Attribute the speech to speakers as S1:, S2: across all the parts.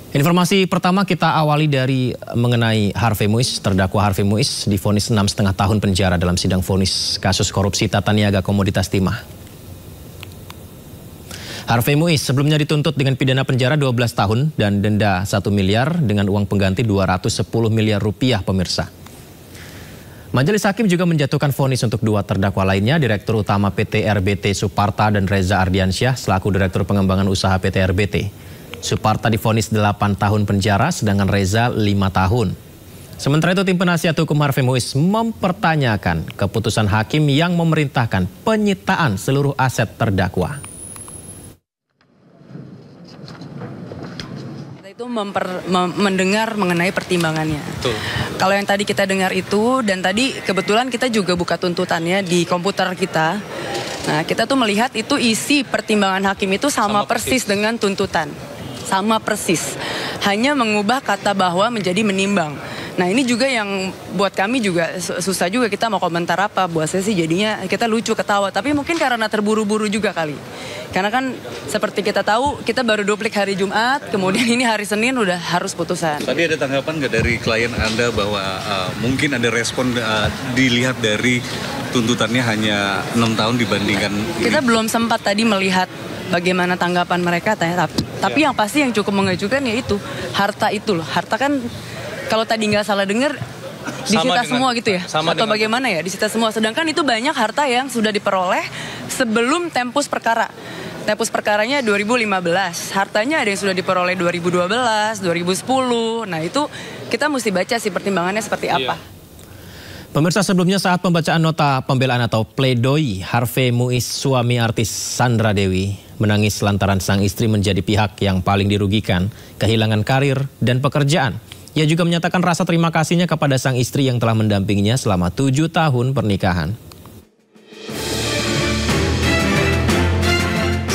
S1: Informasi pertama kita awali dari mengenai Harvey Muiz. Terdakwa Harvey Muiz divonis 6,5 tahun penjara dalam sidang vonis kasus korupsi tata niaga komoditas timah. Harvey Muiz sebelumnya dituntut dengan pidana penjara 12 tahun dan denda 1 miliar dengan uang pengganti 210 miliar rupiah, pemirsa. Majelis Hakim juga menjatuhkan vonis untuk dua terdakwa lainnya, Direktur Utama PT RBT Suparta dan Reza Ardiansyah selaku Direktur Pengembangan Usaha PT RBT. Suparta divonis 8 tahun penjara, sedangkan Reza 5 tahun. Sementara itu, tim penasihat hukum Harvey Muiz mempertanyakan keputusan hakim yang memerintahkan penyitaan seluruh aset terdakwa.
S2: Itu mendengar mengenai pertimbangannya. Betul. Kalau yang tadi kita dengar itu, dan tadi kebetulan kita juga buka tuntutannya di komputer kita. Nah, kita tuh melihat itu isi pertimbangan hakim itu sama persis dengan tuntutan. Sama persis. Hanya mengubah kata bahwa menjadi menimbang. Nah, ini juga yang buat kami juga susah juga, kita mau komentar apa. Buat saya sih jadinya kita lucu, ketawa. Tapi mungkin karena terburu-buru juga kali. Karena kan seperti kita tahu, kita baru duplik hari Jumat, kemudian ini hari Senin udah harus putusan.
S3: Tadi ada tanggapan nggak dari klien Anda bahwa mungkin ada respon dilihat dari tuntutannya hanya 6 tahun dibandingkan
S2: kita belum sempat tadi melihat bagaimana tanggapan mereka, tapi yang pasti yang cukup mengejutkan yaitu harta itu loh. Harta kan kalau tadi nggak salah dengar disita semua gitu ya? Atau bagaimana ya, disita semua. Sedangkan itu banyak harta yang sudah diperoleh sebelum tempus perkara. Tempus perkaranya 2015, hartanya ada yang sudah diperoleh 2012, 2010. Nah itu kita mesti baca sih pertimbangannya seperti apa.
S1: Pemirsa, sebelumnya saat pembacaan nota pembelaan atau pledoi, Harvey Muiz, suami artis Sandra Dewi, menangis lantaran sang istri menjadi pihak yang paling dirugikan, kehilangan karir dan pekerjaan. Ia juga menyatakan rasa terima kasihnya kepada sang istri yang telah mendampinginya selama 7 tahun pernikahan.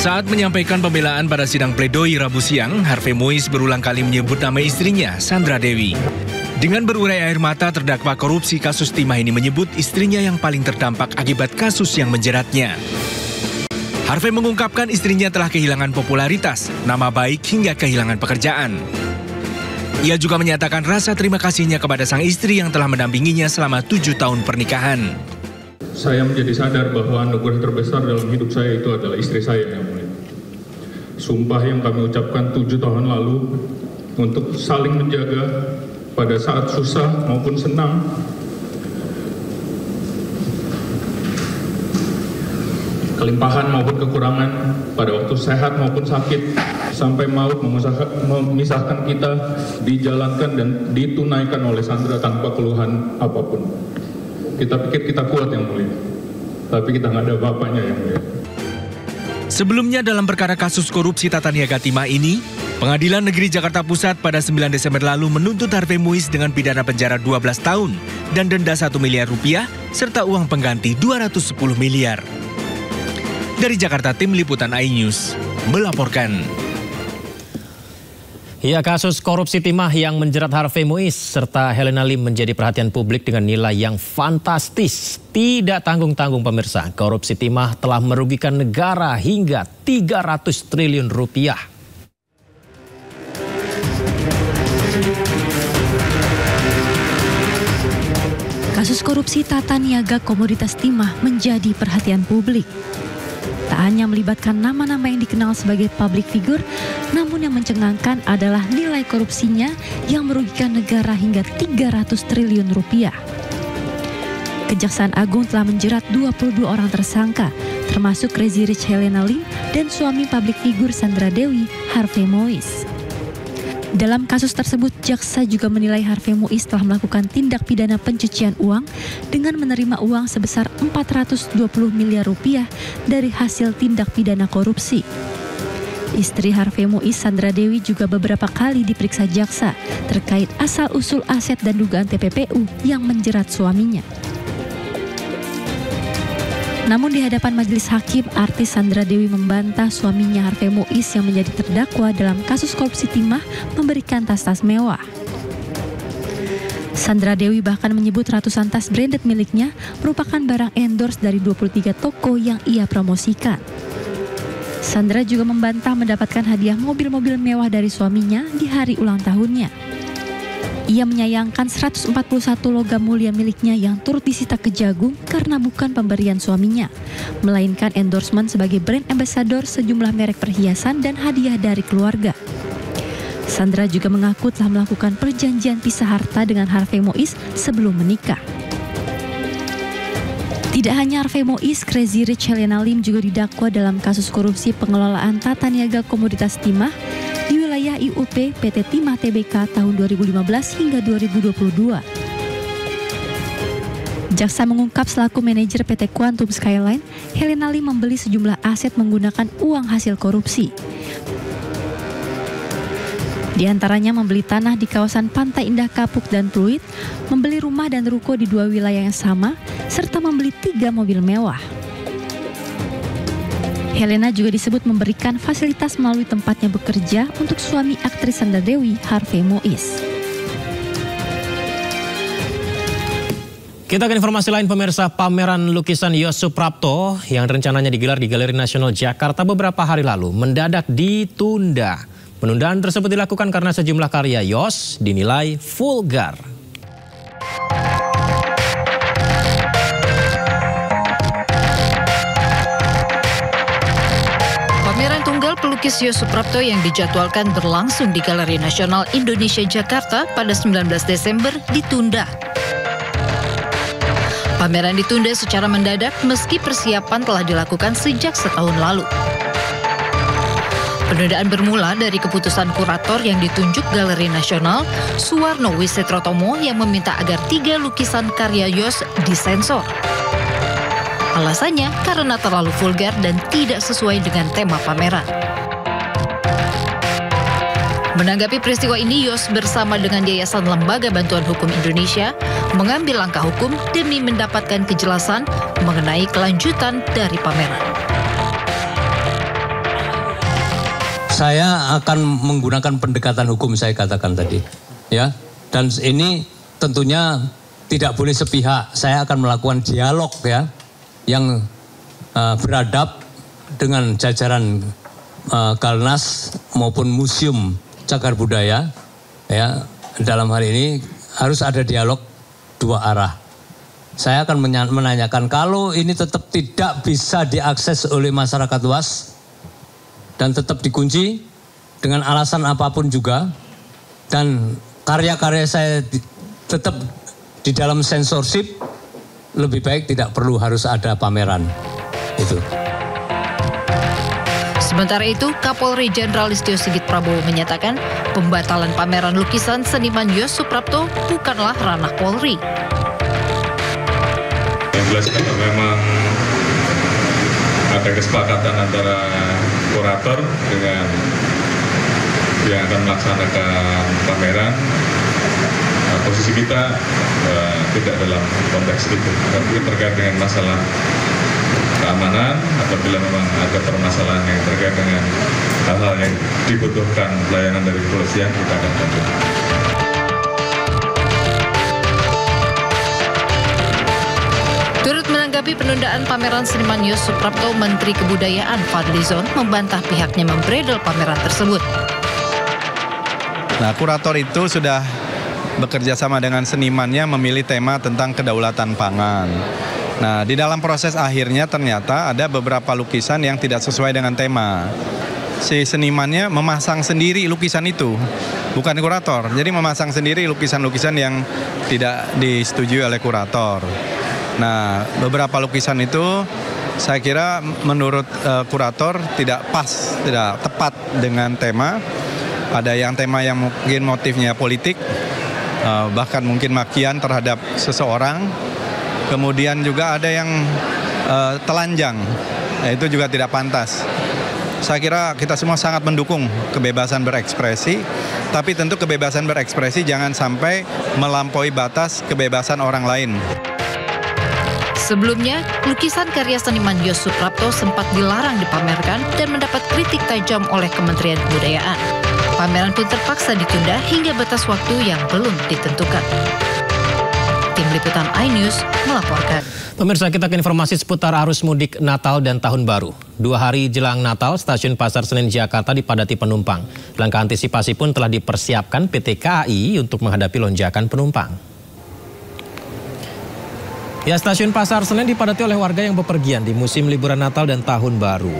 S4: Saat menyampaikan pembelaan pada sidang pledoi Rabu siang, Harvey Muiz berulang kali menyebut nama istrinya, Sandra Dewi. Dengan berurai air mata, terdakwa korupsi kasus timah ini menyebut istrinya yang paling terdampak akibat kasus yang menjeratnya. Harvey mengungkapkan istrinya telah kehilangan popularitas, nama baik hingga kehilangan pekerjaan. Ia juga menyatakan rasa terima kasihnya kepada sang istri yang telah mendampinginya selama 7 tahun pernikahan.
S5: Saya menjadi sadar bahwa anugerah terbesar dalam hidup saya itu adalah istri saya yang mulia. Sumpah yang kami ucapkan 7 tahun lalu untuk saling menjaga pada saat susah maupun senang, kelimpahan maupun kekurangan, pada waktu sehat maupun sakit, sampai maut memisahkan kita, dijalankan dan ditunaikan oleh Sandra tanpa keluhan apapun. Kita pikir kita kuat yang mulia, tapi kita nggak ada bapaknya yang mulia.
S4: Sebelumnya dalam perkara kasus korupsi tata niaga timah ini, Pengadilan Negeri Jakarta Pusat pada 9 Desember lalu menuntut Harvey Muiz dengan pidana penjara 12 tahun dan denda 1 miliar rupiah serta uang pengganti 210 miliar. Dari Jakarta, tim liputan iNews melaporkan.
S1: Ya, kasus korupsi timah yang menjerat Harvey Muiz serta Helena Lim menjadi perhatian publik dengan nilai yang fantastis. Tidak tanggung-tanggung, pemirsa. Korupsi timah telah merugikan negara hingga 300 triliun rupiah.
S6: Kasus korupsi tata niaga komoditas timah menjadi perhatian publik. Tak hanya melibatkan nama-nama yang dikenal sebagai public figure, namun yang mencengangkan adalah nilai korupsinya yang merugikan negara hingga 300 triliun rupiah. Kejaksaan Agung telah menjerat 22 orang tersangka, termasuk Crazy Rich Helena Lim dan suami public figure Sandra Dewi, Harvey Muiz. Dalam kasus tersebut, jaksa juga menilai Harvey Muiz telah melakukan tindak pidana pencucian uang dengan menerima uang sebesar 420 miliar rupiah dari hasil tindak pidana korupsi. Istri Harvey Muiz, Sandra Dewi, juga beberapa kali diperiksa jaksa terkait asal-usul aset dan dugaan TPPU yang menjerat suaminya. Namun di hadapan majelis hakim, artis Sandra Dewi membantah suaminya Harvey Muiz yang menjadi terdakwa dalam kasus korupsi timah memberikan tas-tas mewah. Sandra Dewi bahkan menyebut ratusan tas branded miliknya merupakan barang endorse dari 23 toko yang ia promosikan. Sandra juga membantah mendapatkan hadiah mobil-mobil mewah dari suaminya di hari ulang tahunnya. Ia menyayangkan 141 logam mulia miliknya yang turut disita Kejagung karena bukan pemberian suaminya, melainkan endorsement sebagai brand ambassador sejumlah merek perhiasan dan hadiah dari keluarga. Sandra juga mengaku telah melakukan perjanjian pisah harta dengan Harvey Mois sebelum menikah. Tidak hanya Harvey Mois, Crazy Rich Helena Lim juga didakwa dalam kasus korupsi pengelolaan tata niaga komoditas timah di wilayah IUP PT Timah Tbk tahun 2015 hingga 2022. Jaksa mengungkap selaku manajer PT Quantum Skyline, Helena Lim membeli sejumlah aset menggunakan uang hasil korupsi. Di antaranya membeli tanah di kawasan Pantai Indah Kapuk dan Pluit, membeli rumah dan ruko di 2 wilayah yang sama, serta membeli 3 mobil mewah. Helena juga disebut memberikan fasilitas melalui tempatnya bekerja untuk suami aktris Sandra Dewi, Harvey Mois.
S1: Kita ke informasi lain pemirsa, pameran lukisan Yos Suprapto yang rencananya digelar di Galeri Nasional Jakarta beberapa hari lalu mendadak ditunda. Penundaan tersebut dilakukan karena sejumlah karya Yos dinilai vulgar.
S7: Pameran tunggal pelukis Yos Suprapto yang dijadwalkan berlangsung di Galeri Nasional Indonesia Jakarta pada 19 Desember ditunda. Pameran ditunda secara mendadak meski persiapan telah dilakukan sejak setahun lalu. Penundaan bermula dari keputusan kurator yang ditunjuk Galeri Nasional, Suwarno Wisetrotomo, yang meminta agar 3 lukisan karya Yos disensor. Alasannya karena terlalu vulgar dan tidak sesuai dengan tema pameran. Menanggapi peristiwa ini, Yos bersama dengan Yayasan Lembaga Bantuan Hukum Indonesia mengambil langkah hukum demi mendapatkan kejelasan mengenai kelanjutan dari pameran.
S8: Saya akan menggunakan pendekatan hukum, saya katakan tadi, ya. Dan ini tentunya tidak boleh sepihak. Saya akan melakukan dialog, ya, yang beradab dengan jajaran Galnas maupun Museum Cagar Budaya, ya. Dalam hal ini harus ada dialog 2 arah. Saya akan menanyakan kalau ini tetap tidak bisa diakses oleh masyarakat luas dan tetap dikunci dengan alasan apapun juga, dan karya-karya saya tetap di dalam sensorship, lebih baik tidak perlu harus ada pameran. Itu.
S7: Sementara itu, Kapolri Jenderal Listio Sigit Prabowo menyatakan pembatalan pameran lukisan seniman Yos Suprapto bukanlah ranah Polri.
S5: Yang jelas memang ada kesepakatan antara kurator dengan yang akan melaksanakan pameran. Posisi kita tidak dalam konteks itu, tapi terkait dengan masalah keamanan. Apabila memang ada permasalahan yang terkait dengan hal-hal yang dibutuhkan pelayanan dari kepolisian, kita akan bantu.
S7: Turut menanggapi penundaan pameran seniman Yos Suprapto, Menteri Kebudayaan Fadlizon membantah pihaknya membredel pameran tersebut.
S9: Nah, kurator itu sudah bekerja sama dengan senimannya memilih tema tentang kedaulatan pangan. Nah, di dalam proses akhirnya ternyata ada beberapa lukisan yang tidak sesuai dengan tema. Si senimannya memasang sendiri lukisan itu, bukan kurator. Jadi memasang sendiri lukisan-lukisan yang tidak disetujui oleh kurator. Nah, beberapa lukisan itu saya kira menurut kurator tidak pas, tidak tepat dengan tema. Ada yang tema yang mungkin motifnya politik, bahkan mungkin makian terhadap seseorang. Kemudian juga ada yang telanjang, itu juga tidak pantas. Saya kira kita semua sangat mendukung kebebasan berekspresi, tapi tentu kebebasan berekspresi jangan sampai melampaui batas kebebasan orang lain.
S7: Sebelumnya, lukisan karya seniman Yos Suprapto sempat dilarang dipamerkan dan mendapat kritik tajam oleh Kementerian Kebudayaan. Pameran pun terpaksa ditunda hingga batas waktu yang belum ditentukan. Tim Liputan iNews melaporkan.
S1: Pemirsa, kita ke informasi seputar arus mudik Natal dan Tahun Baru. 2 hari jelang Natal, stasiun Pasar Senen Jakarta dipadati penumpang. Langkah antisipasi pun telah dipersiapkan PT KAI untuk menghadapi lonjakan penumpang. Ya, stasiun Pasar Senen dipadati oleh warga yang bepergian di musim liburan Natal dan Tahun Baru.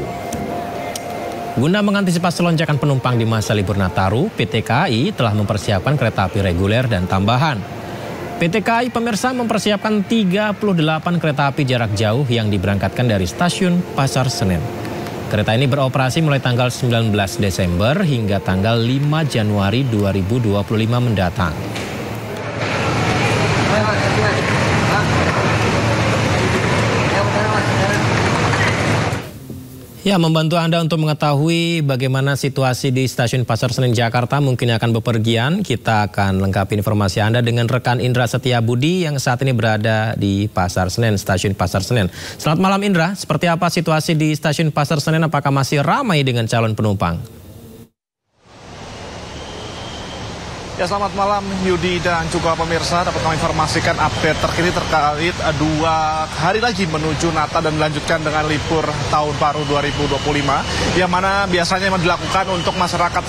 S1: Guna mengantisipasi lonjakan penumpang di masa libur Nataru, PT KAI telah mempersiapkan kereta api reguler dan tambahan. PT KAI pemirsa mempersiapkan 38 kereta api jarak jauh yang diberangkatkan dari stasiun Pasar Senen. Kereta ini beroperasi mulai tanggal 19 Desember hingga tanggal 5 Januari 2025 mendatang. Ya, membantu Anda untuk mengetahui bagaimana situasi di stasiun Pasar Senen Jakarta mungkin akan bepergian. Kita akan lengkapi informasi Anda dengan rekan Indra Setiabudi yang saat ini berada di Pasar Senen, stasiun Pasar Senen. Selamat malam Indra, seperti apa situasi di stasiun Pasar Senen? Apakah masih ramai dengan calon penumpang?
S10: Ya, selamat malam Yudi dan juga pemirsa. Dapat kami informasikan update terkini terkait 2 hari lagi menuju Natal dan dilanjutkan dengan libur Tahun Baru 2025, yang mana biasanya memang dilakukan untuk masyarakat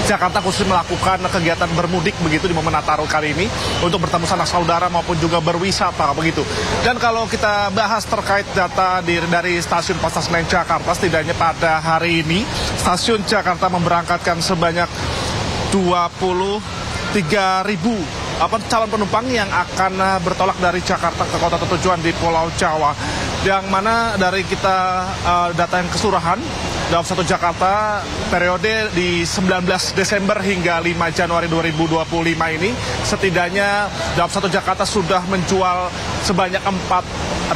S10: Jakarta khusus melakukan kegiatan bermudik begitu di momen Natal kali ini untuk bertemu sanak saudara maupun juga berwisata begitu. Dan kalau kita bahas terkait data dari stasiun Pasar Senen Jakarta, setidaknya pada hari ini stasiun Jakarta memberangkatkan sebanyak 23.000 calon penumpang yang akan bertolak dari Jakarta ke kota tujuan di Pulau Jawa. Yang mana dari kita data yang keseluruhan dalam satu Jakarta periode di 19 Desember hingga 5 Januari 2025 ini setidaknya dalam satu Jakarta sudah menjual sebanyak 415.000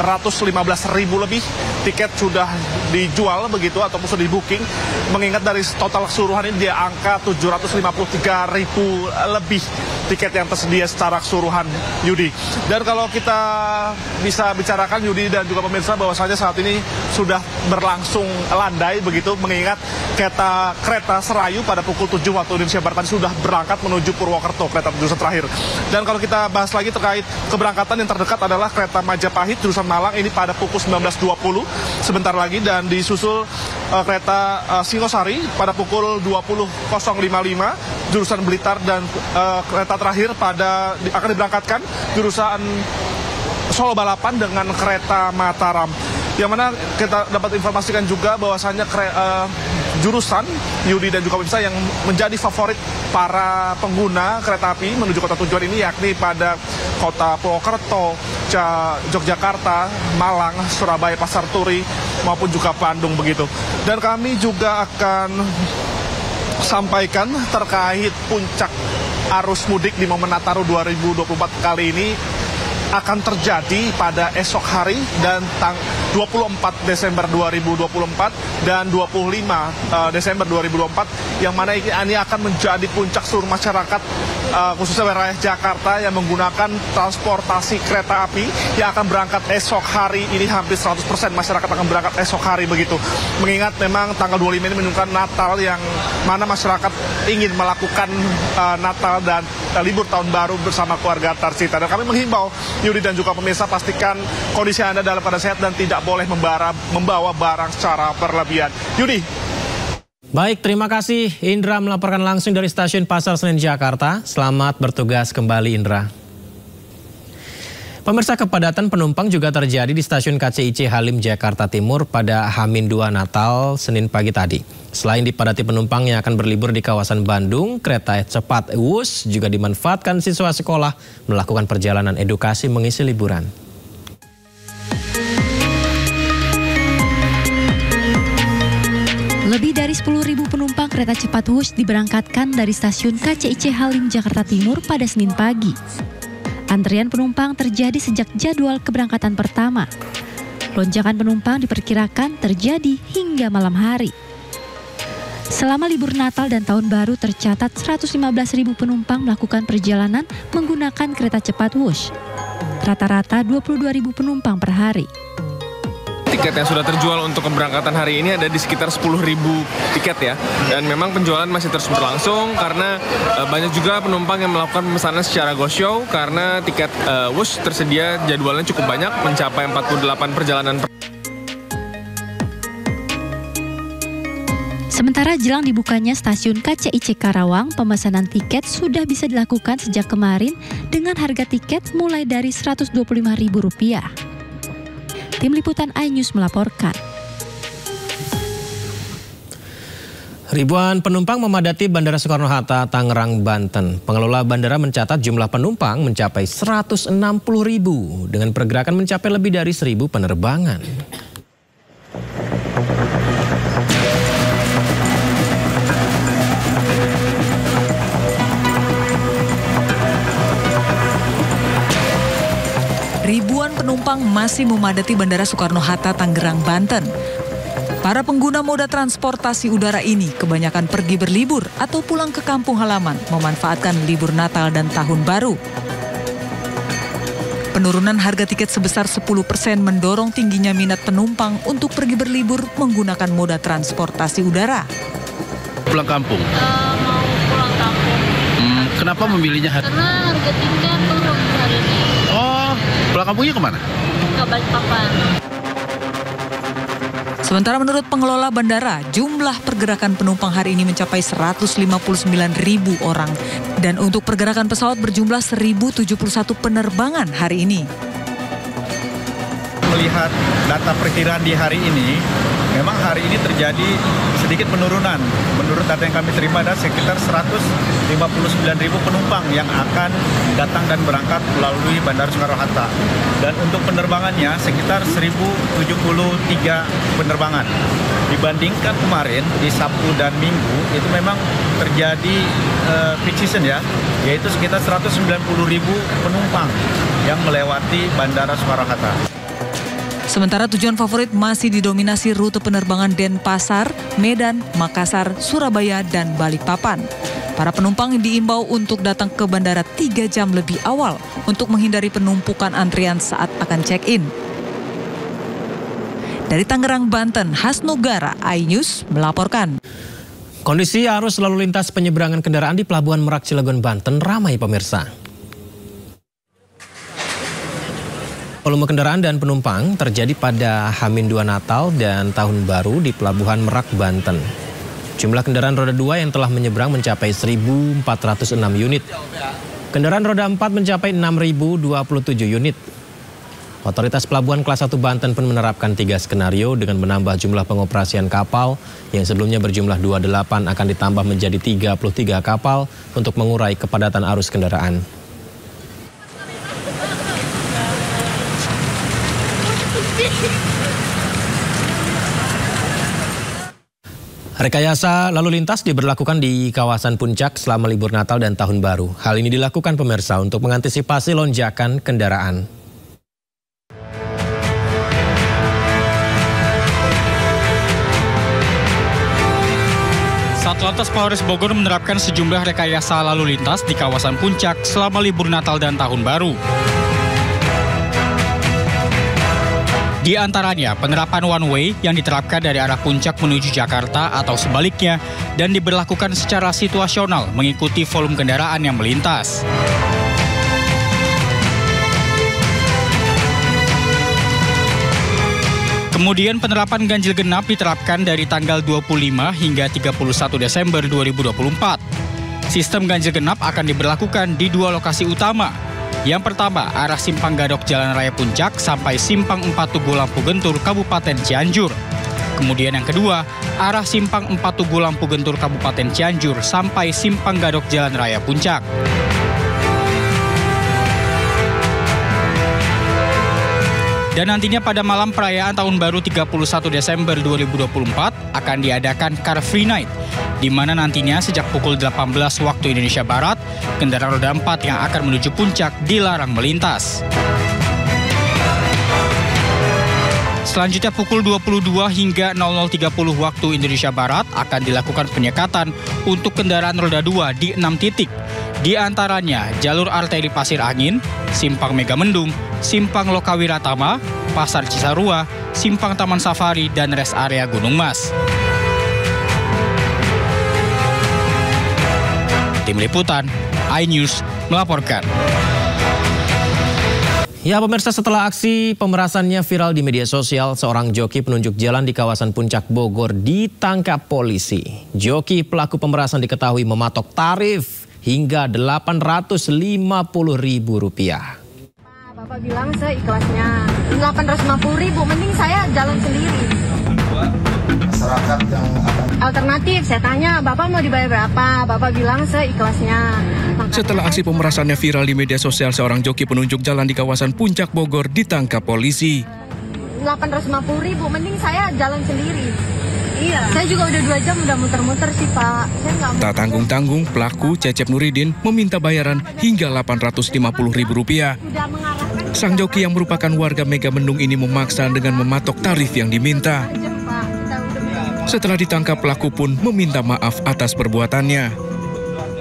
S10: lebih tiket sudah dijual begitu ataupun sudah di booking, mengingat dari total keseluruhan ini dia angka 753.000 lebih tiket yang tersedia secara keseluruhan Yudi. Dan kalau kita bisa bicarakan Yudi dan juga pemirsa bahwasanya saat ini sudah berlangsung landai begitu, mengingat kereta Serayu pada pukul 7 waktu Indonesia Barat sudah berangkat menuju Purwokerto, kereta jurusan terakhir. Dan kalau kita bahas lagi terkait keberangkatan yang terdekat adalah kereta Majapahit jurusan Malang ini pada pukul 19.20 sebentar lagi, dan disusul kereta Singosari pada pukul 20.055 jurusan Blitar, dan kereta terakhir akan diberangkatkan jurusan Solo Balapan dengan kereta Mataram. Yang mana kita dapat informasikan juga bahwasannya jurusan Yudi dan juga pemirsa yang menjadi favorit para pengguna kereta api menuju kota tujuan ini yakni pada kota Purwokerto, Yogyakarta, Malang, Surabaya, Pasar Turi maupun juga Bandung begitu. Dan kami juga akan sampaikan terkait puncak arus mudik di momen Nataru 2024 kali ini akan terjadi pada esok hari dan 24 Desember 2024 dan 25 Desember 2024, yang mana ini akan menjadi puncak seluruh masyarakat khususnya wilayah Jakarta yang menggunakan transportasi kereta api yang akan berangkat esok hari ini. Hampir 100% masyarakat akan berangkat esok hari begitu, mengingat memang tanggal 25 ini menunjukkan Natal yang mana masyarakat ingin melakukan Natal dan libur tahun baru bersama keluarga tercinta. Dan kami menghimbau Yudi dan juga pemirsa, pastikan kondisi Anda dalam keadaan sehat dan tidak boleh membawa barang secara berlebihan. Yudi.
S1: Baik, terima kasih Indra melaporkan langsung dari stasiun Pasar Senen Jakarta. Selamat bertugas kembali Indra. Pemirsa, kepadatan penumpang juga terjadi di stasiun KCIC Halim Jakarta Timur pada H-2 Natal Senin pagi tadi. Selain dipadati penumpang yang akan berlibur di kawasan Bandung, kereta cepat Wus juga dimanfaatkan siswa sekolah melakukan perjalanan edukasi mengisi liburan.
S6: Lebih dari 10.000 penumpang kereta cepat Wus diberangkatkan dari stasiun KCIC Halim Jakarta Timur pada Senin pagi. Antrian penumpang terjadi sejak jadwal keberangkatan pertama. Lonjakan penumpang diperkirakan terjadi hingga malam hari. Selama libur Natal dan Tahun Baru tercatat 115.000 penumpang melakukan perjalanan menggunakan kereta cepat Wus. Rata-rata 22.000 penumpang per hari.
S11: Tiket yang sudah terjual untuk keberangkatan hari ini ada di sekitar 10.000 tiket ya. Dan memang penjualan masih terus berlangsung karena banyak juga penumpang yang melakukan pemesanan secara go show karena tiket Wus tersedia jadwalnya cukup banyak, mencapai 48 perjalanan per
S6: Sementara jelang dibukanya stasiun KCIC Karawang, pemesanan tiket sudah bisa dilakukan sejak kemarin dengan harga tiket mulai dari Rp125.000. Tim Liputan iNews melaporkan.
S1: Ribuan penumpang memadati Bandara Soekarno-Hatta, Tangerang, Banten. Pengelola bandara mencatat jumlah penumpang mencapai 160.000 dengan pergerakan mencapai lebih dari 1.000 penerbangan.
S12: Ribuan penumpang masih memadati Bandara Soekarno-Hatta, Tangerang, Banten. Para pengguna moda transportasi udara ini kebanyakan pergi berlibur atau pulang ke kampung halaman memanfaatkan libur Natal dan Tahun Baru. Penurunan harga tiket sebesar 10% mendorong tingginya minat penumpang untuk pergi berlibur menggunakan moda transportasi udara.
S13: Pulang kampung?
S14: Mau pulang kampung.
S13: Kenapa memilihnya hari?
S14: Karena harga tiket turun hari ini.
S13: Oh, pulang kampungnya kemana?
S14: Ke Balikpapan.
S12: Sementara menurut pengelola bandara, jumlah pergerakan penumpang hari ini mencapai 159.000 orang. Dan untuk pergerakan pesawat berjumlah 1.071 penerbangan hari ini.
S15: Melihat data perkiraan di hari ini, memang hari ini terjadi sedikit penurunan. Menurut data yang kami terima ada sekitar 159.000 penumpang yang akan datang dan berangkat melalui Bandara Soekarno-Hatta. Dan untuk penerbangannya sekitar 1.073 penerbangan. Dibandingkan kemarin di Sabtu dan Minggu itu memang terjadi peak season ya, yaitu sekitar 190.000 penumpang yang melewati Bandara Soekarno-Hatta.
S12: Sementara tujuan favorit masih didominasi rute penerbangan Denpasar, Medan, Makassar, Surabaya, dan Balikpapan. Para penumpang diimbau untuk datang ke bandara 3 jam lebih awal untuk menghindari penumpukan antrian saat akan check-in. Dari Tangerang, Banten, Hasnugara, iNews melaporkan.
S1: Kondisi arus lalu lintas penyeberangan kendaraan di Pelabuhan Merak Cilegon, Banten ramai pemirsa. Volume kendaraan dan penumpang terjadi pada H-2 Natal dan Tahun Baru di Pelabuhan Merak, Banten. Jumlah kendaraan roda 2 yang telah menyeberang mencapai 1.406 unit. Kendaraan roda 4 mencapai 6.027 unit. Otoritas Pelabuhan Kelas 1 Banten pun menerapkan 3 skenario dengan menambah jumlah pengoperasian kapal yang sebelumnya berjumlah 28 akan ditambah menjadi 33 kapal untuk mengurai kepadatan arus kendaraan. Rekayasa lalu lintas diberlakukan di kawasan Puncak selama libur Natal dan Tahun Baru. Hal ini dilakukan pemirsa untuk mengantisipasi lonjakan kendaraan.
S16: Satlantas Polres Bogor menerapkan sejumlah rekayasa lalu lintas di kawasan Puncak selama libur Natal dan Tahun Baru. Di antaranya penerapan one way yang diterapkan dari arah Puncak menuju Jakarta atau sebaliknya dan diberlakukan secara situasional mengikuti volume kendaraan yang melintas. Kemudian penerapan ganjil genap diterapkan dari tanggal 25 hingga 31 Desember 2024. Sistem ganjil genap akan diberlakukan di 2 lokasi utama. Yang pertama, arah Simpang Gadok Jalan Raya Puncak sampai Simpang 4 Tugu Lampu Gentur, Kabupaten Cianjur. Kemudian yang kedua, arah Simpang 4 Tugu Lampu Gentur, Kabupaten Cianjur sampai Simpang Gadok Jalan Raya Puncak. Dan nantinya pada malam perayaan Tahun Baru 31 Desember 2024 akan diadakan Car Free Night, di mana nantinya sejak pukul 18 waktu Indonesia Barat, kendaraan roda 4 yang akan menuju Puncak dilarang melintas. Selanjutnya pukul 22 hingga 00.30 waktu Indonesia Barat akan dilakukan penyekatan untuk kendaraan roda 2 di 6 titik. Di antaranya jalur arteri Pasir Angin, Simpang Megamendung, Simpang Lokawiratama, Pasar Cisarua, Simpang Taman Safari, dan rest area Gunung Mas. Tim Liputan, iNews melaporkan.
S1: Ya pemirsa, setelah aksi pemerasannya viral di media sosial, seorang joki penunjuk jalan di kawasan Puncak Bogor ditangkap polisi. Joki pelaku pemerasan diketahui mematok tarif hingga Rp850.000.
S17: Bapak bilang seikhlasnya, 850.000, mending saya jalan sendiri. Masyarakat yang alternatif, saya tanya, Bapak mau dibayar berapa? Bapak bilang seikhlasnya.
S4: Setelah aksi pemerasannya viral di media sosial, seorang joki penunjuk jalan di kawasan Puncak Bogor ditangkap polisi.
S17: 850.000, mending saya jalan sendiri. Iya. Saya juga udah 2 jam udah muter-muter sih Pak. Saya nggak mau.
S4: Tak tanggung-tanggung, pelaku Cecep Nuridin meminta bayaran hingga Rp850.000. Sang joki yang merupakan warga Megamendung ini memaksa dengan mematok tarif yang diminta. Setelah ditangkap, pelaku pun meminta maaf atas perbuatannya.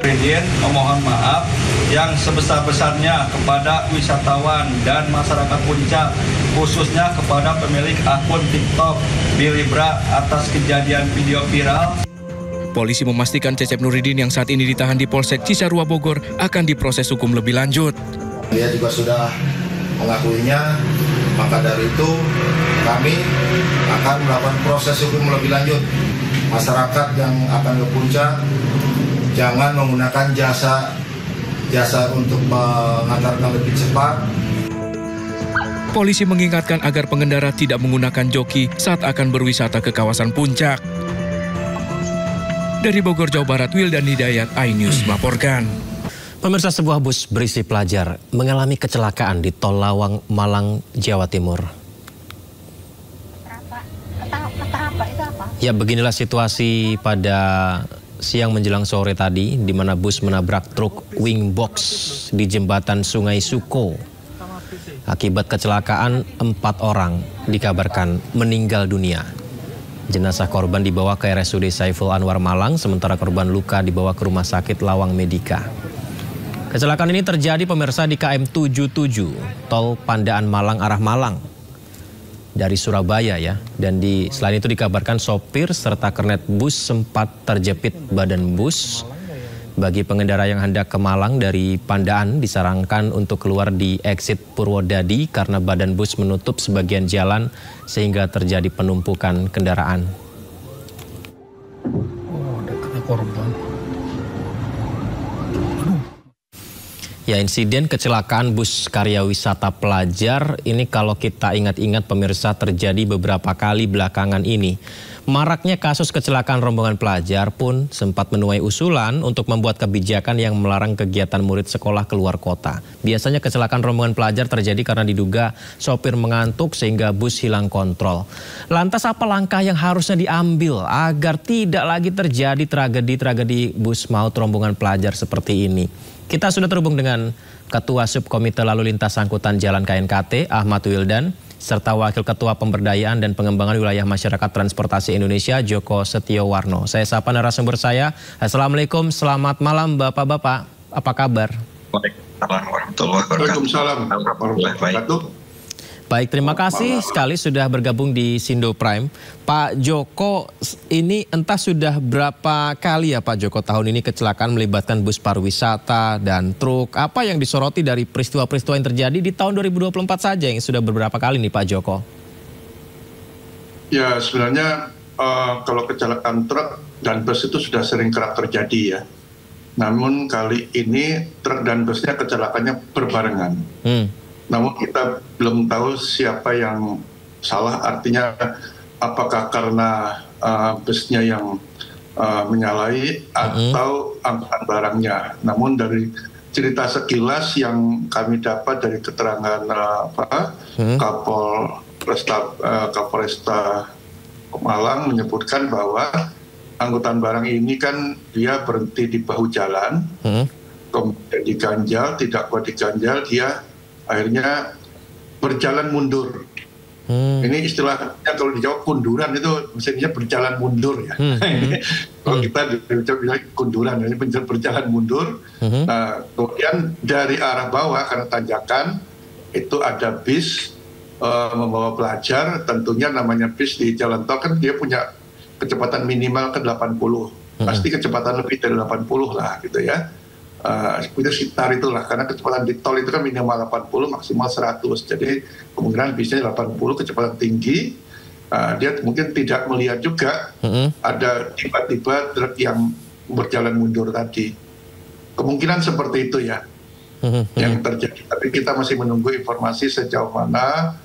S18: Nuridin memohon maaf yang sebesar-besarnya kepada wisatawan dan masyarakat Puncak, khususnya kepada pemilik akun TikTok Bilibra atas kejadian video viral.
S4: Polisi memastikan Cecep Nuridin yang saat ini ditahan di Polsek Cisarua Bogor akan diproses hukum lebih lanjut.
S19: Dia juga sudah mengakuinya, maka dari itu kami akan melakukan proses hukum lebih lanjut. Masyarakat yang akan ke Puncak jangan menggunakan jasa untuk mengantarkan lebih cepat.
S4: Polisi mengingatkan agar pengendara tidak menggunakan joki saat akan berwisata ke kawasan Puncak. Dari Bogor, Jawa Barat, Wildan Hidayat, iNews melaporkan.
S1: Pemirsa, sebuah bus berisi pelajar mengalami kecelakaan di Tol Lawang, Malang, Jawa Timur. Ya, beginilah situasi pada siang menjelang sore tadi, di mana bus menabrak truk wing box di jembatan Sungai Suko. Akibat kecelakaan, 4 orang dikabarkan meninggal dunia. Jenazah korban dibawa ke RSUD Saiful Anwar Malang, sementara korban luka dibawa ke Rumah Sakit Lawang Medika. Kecelakaan ini terjadi pemirsa di KM 77, Tol Pandaan Malang arah Malang, dari Surabaya ya. Dan selain itu dikabarkan sopir serta kernet bus sempat terjepit badan bus. Bagi pengendara yang hendak ke Malang dari Pandaan disarankan untuk keluar di exit Purwodadi karena badan bus menutup sebagian jalan sehingga terjadi penumpukan kendaraan.
S13: Oh, ada korban.
S1: Ya, insiden kecelakaan bus karya wisata pelajar ini kalau kita ingat-ingat pemirsa terjadi beberapa kali belakangan ini. Maraknya kasus kecelakaan rombongan pelajar pun sempat menuai usulan untuk membuat kebijakan yang melarang kegiatan murid sekolah keluar kota. Biasanya kecelakaan rombongan pelajar terjadi karena diduga sopir mengantuk sehingga bus hilang kontrol. Lantas apa langkah yang harusnya diambil agar tidak lagi terjadi tragedi bus maut rombongan pelajar seperti ini? Kita sudah terhubung dengan Ketua Subkomite Lalu Lintas Angkutan Jalan KNKT, Ahmad Wildan, serta Wakil Ketua Pemberdayaan dan Pengembangan Wilayah Masyarakat Transportasi Indonesia, Joko Setiowarno. Saya sapa narasumber saya. Assalamualaikum, selamat malam Bapak-Bapak. Apa kabar?
S19: Waalaikumsalam warahmatullahi wabarakatuh.
S1: Baik, terima kasih sekali sudah bergabung di Sindo Prime. Pak Joko, ini entah sudah berapa kali ya Pak Joko tahun ini kecelakaan melibatkan bus pariwisata dan truk. Apa yang disoroti dari peristiwa-peristiwa yang terjadi di tahun 2024 saja yang sudah beberapa kali nih Pak Joko?
S20: Ya, sebenarnya kalau kecelakaan truk dan bus itu sudah sering kerap terjadi ya. Namun kali ini truk dan busnya kecelakaannya berbarengan. Namun kita belum tahu siapa yang salah, artinya apakah karena busnya yang menyalahi atau angkutan barangnya. Namun dari cerita sekilas yang kami dapat dari keterangan Kapolresta Malang menyebutkan bahwa angkutan barang ini kan dia berhenti di bahu jalan, kemudian diganjal, tidak kuat diganjal, dia akhirnya berjalan mundur. Ini istilahnya kalau dijawab kunduran itu maksudnya berjalan mundur ya. Kalau kita bilang kunduran, ini berjalan mundur. Nah, kemudian dari arah bawah karena tanjakan itu ada bis membawa pelajar. Tentunya namanya bis di jalan tol kan dia punya kecepatan minimal ke 80. Pasti kecepatan lebih dari 80 lah gitu ya. itu sekitar itulah, karena kecepatan di tol itu kan minimal 80 maksimal 100, jadi kemungkinan bisnya 80 kecepatan tinggi. Dia mungkin tidak melihat juga ada tiba-tiba truk yang berjalan mundur tadi. Kemungkinan seperti itu ya yang terjadi. Tapi kita masih menunggu informasi sejauh mana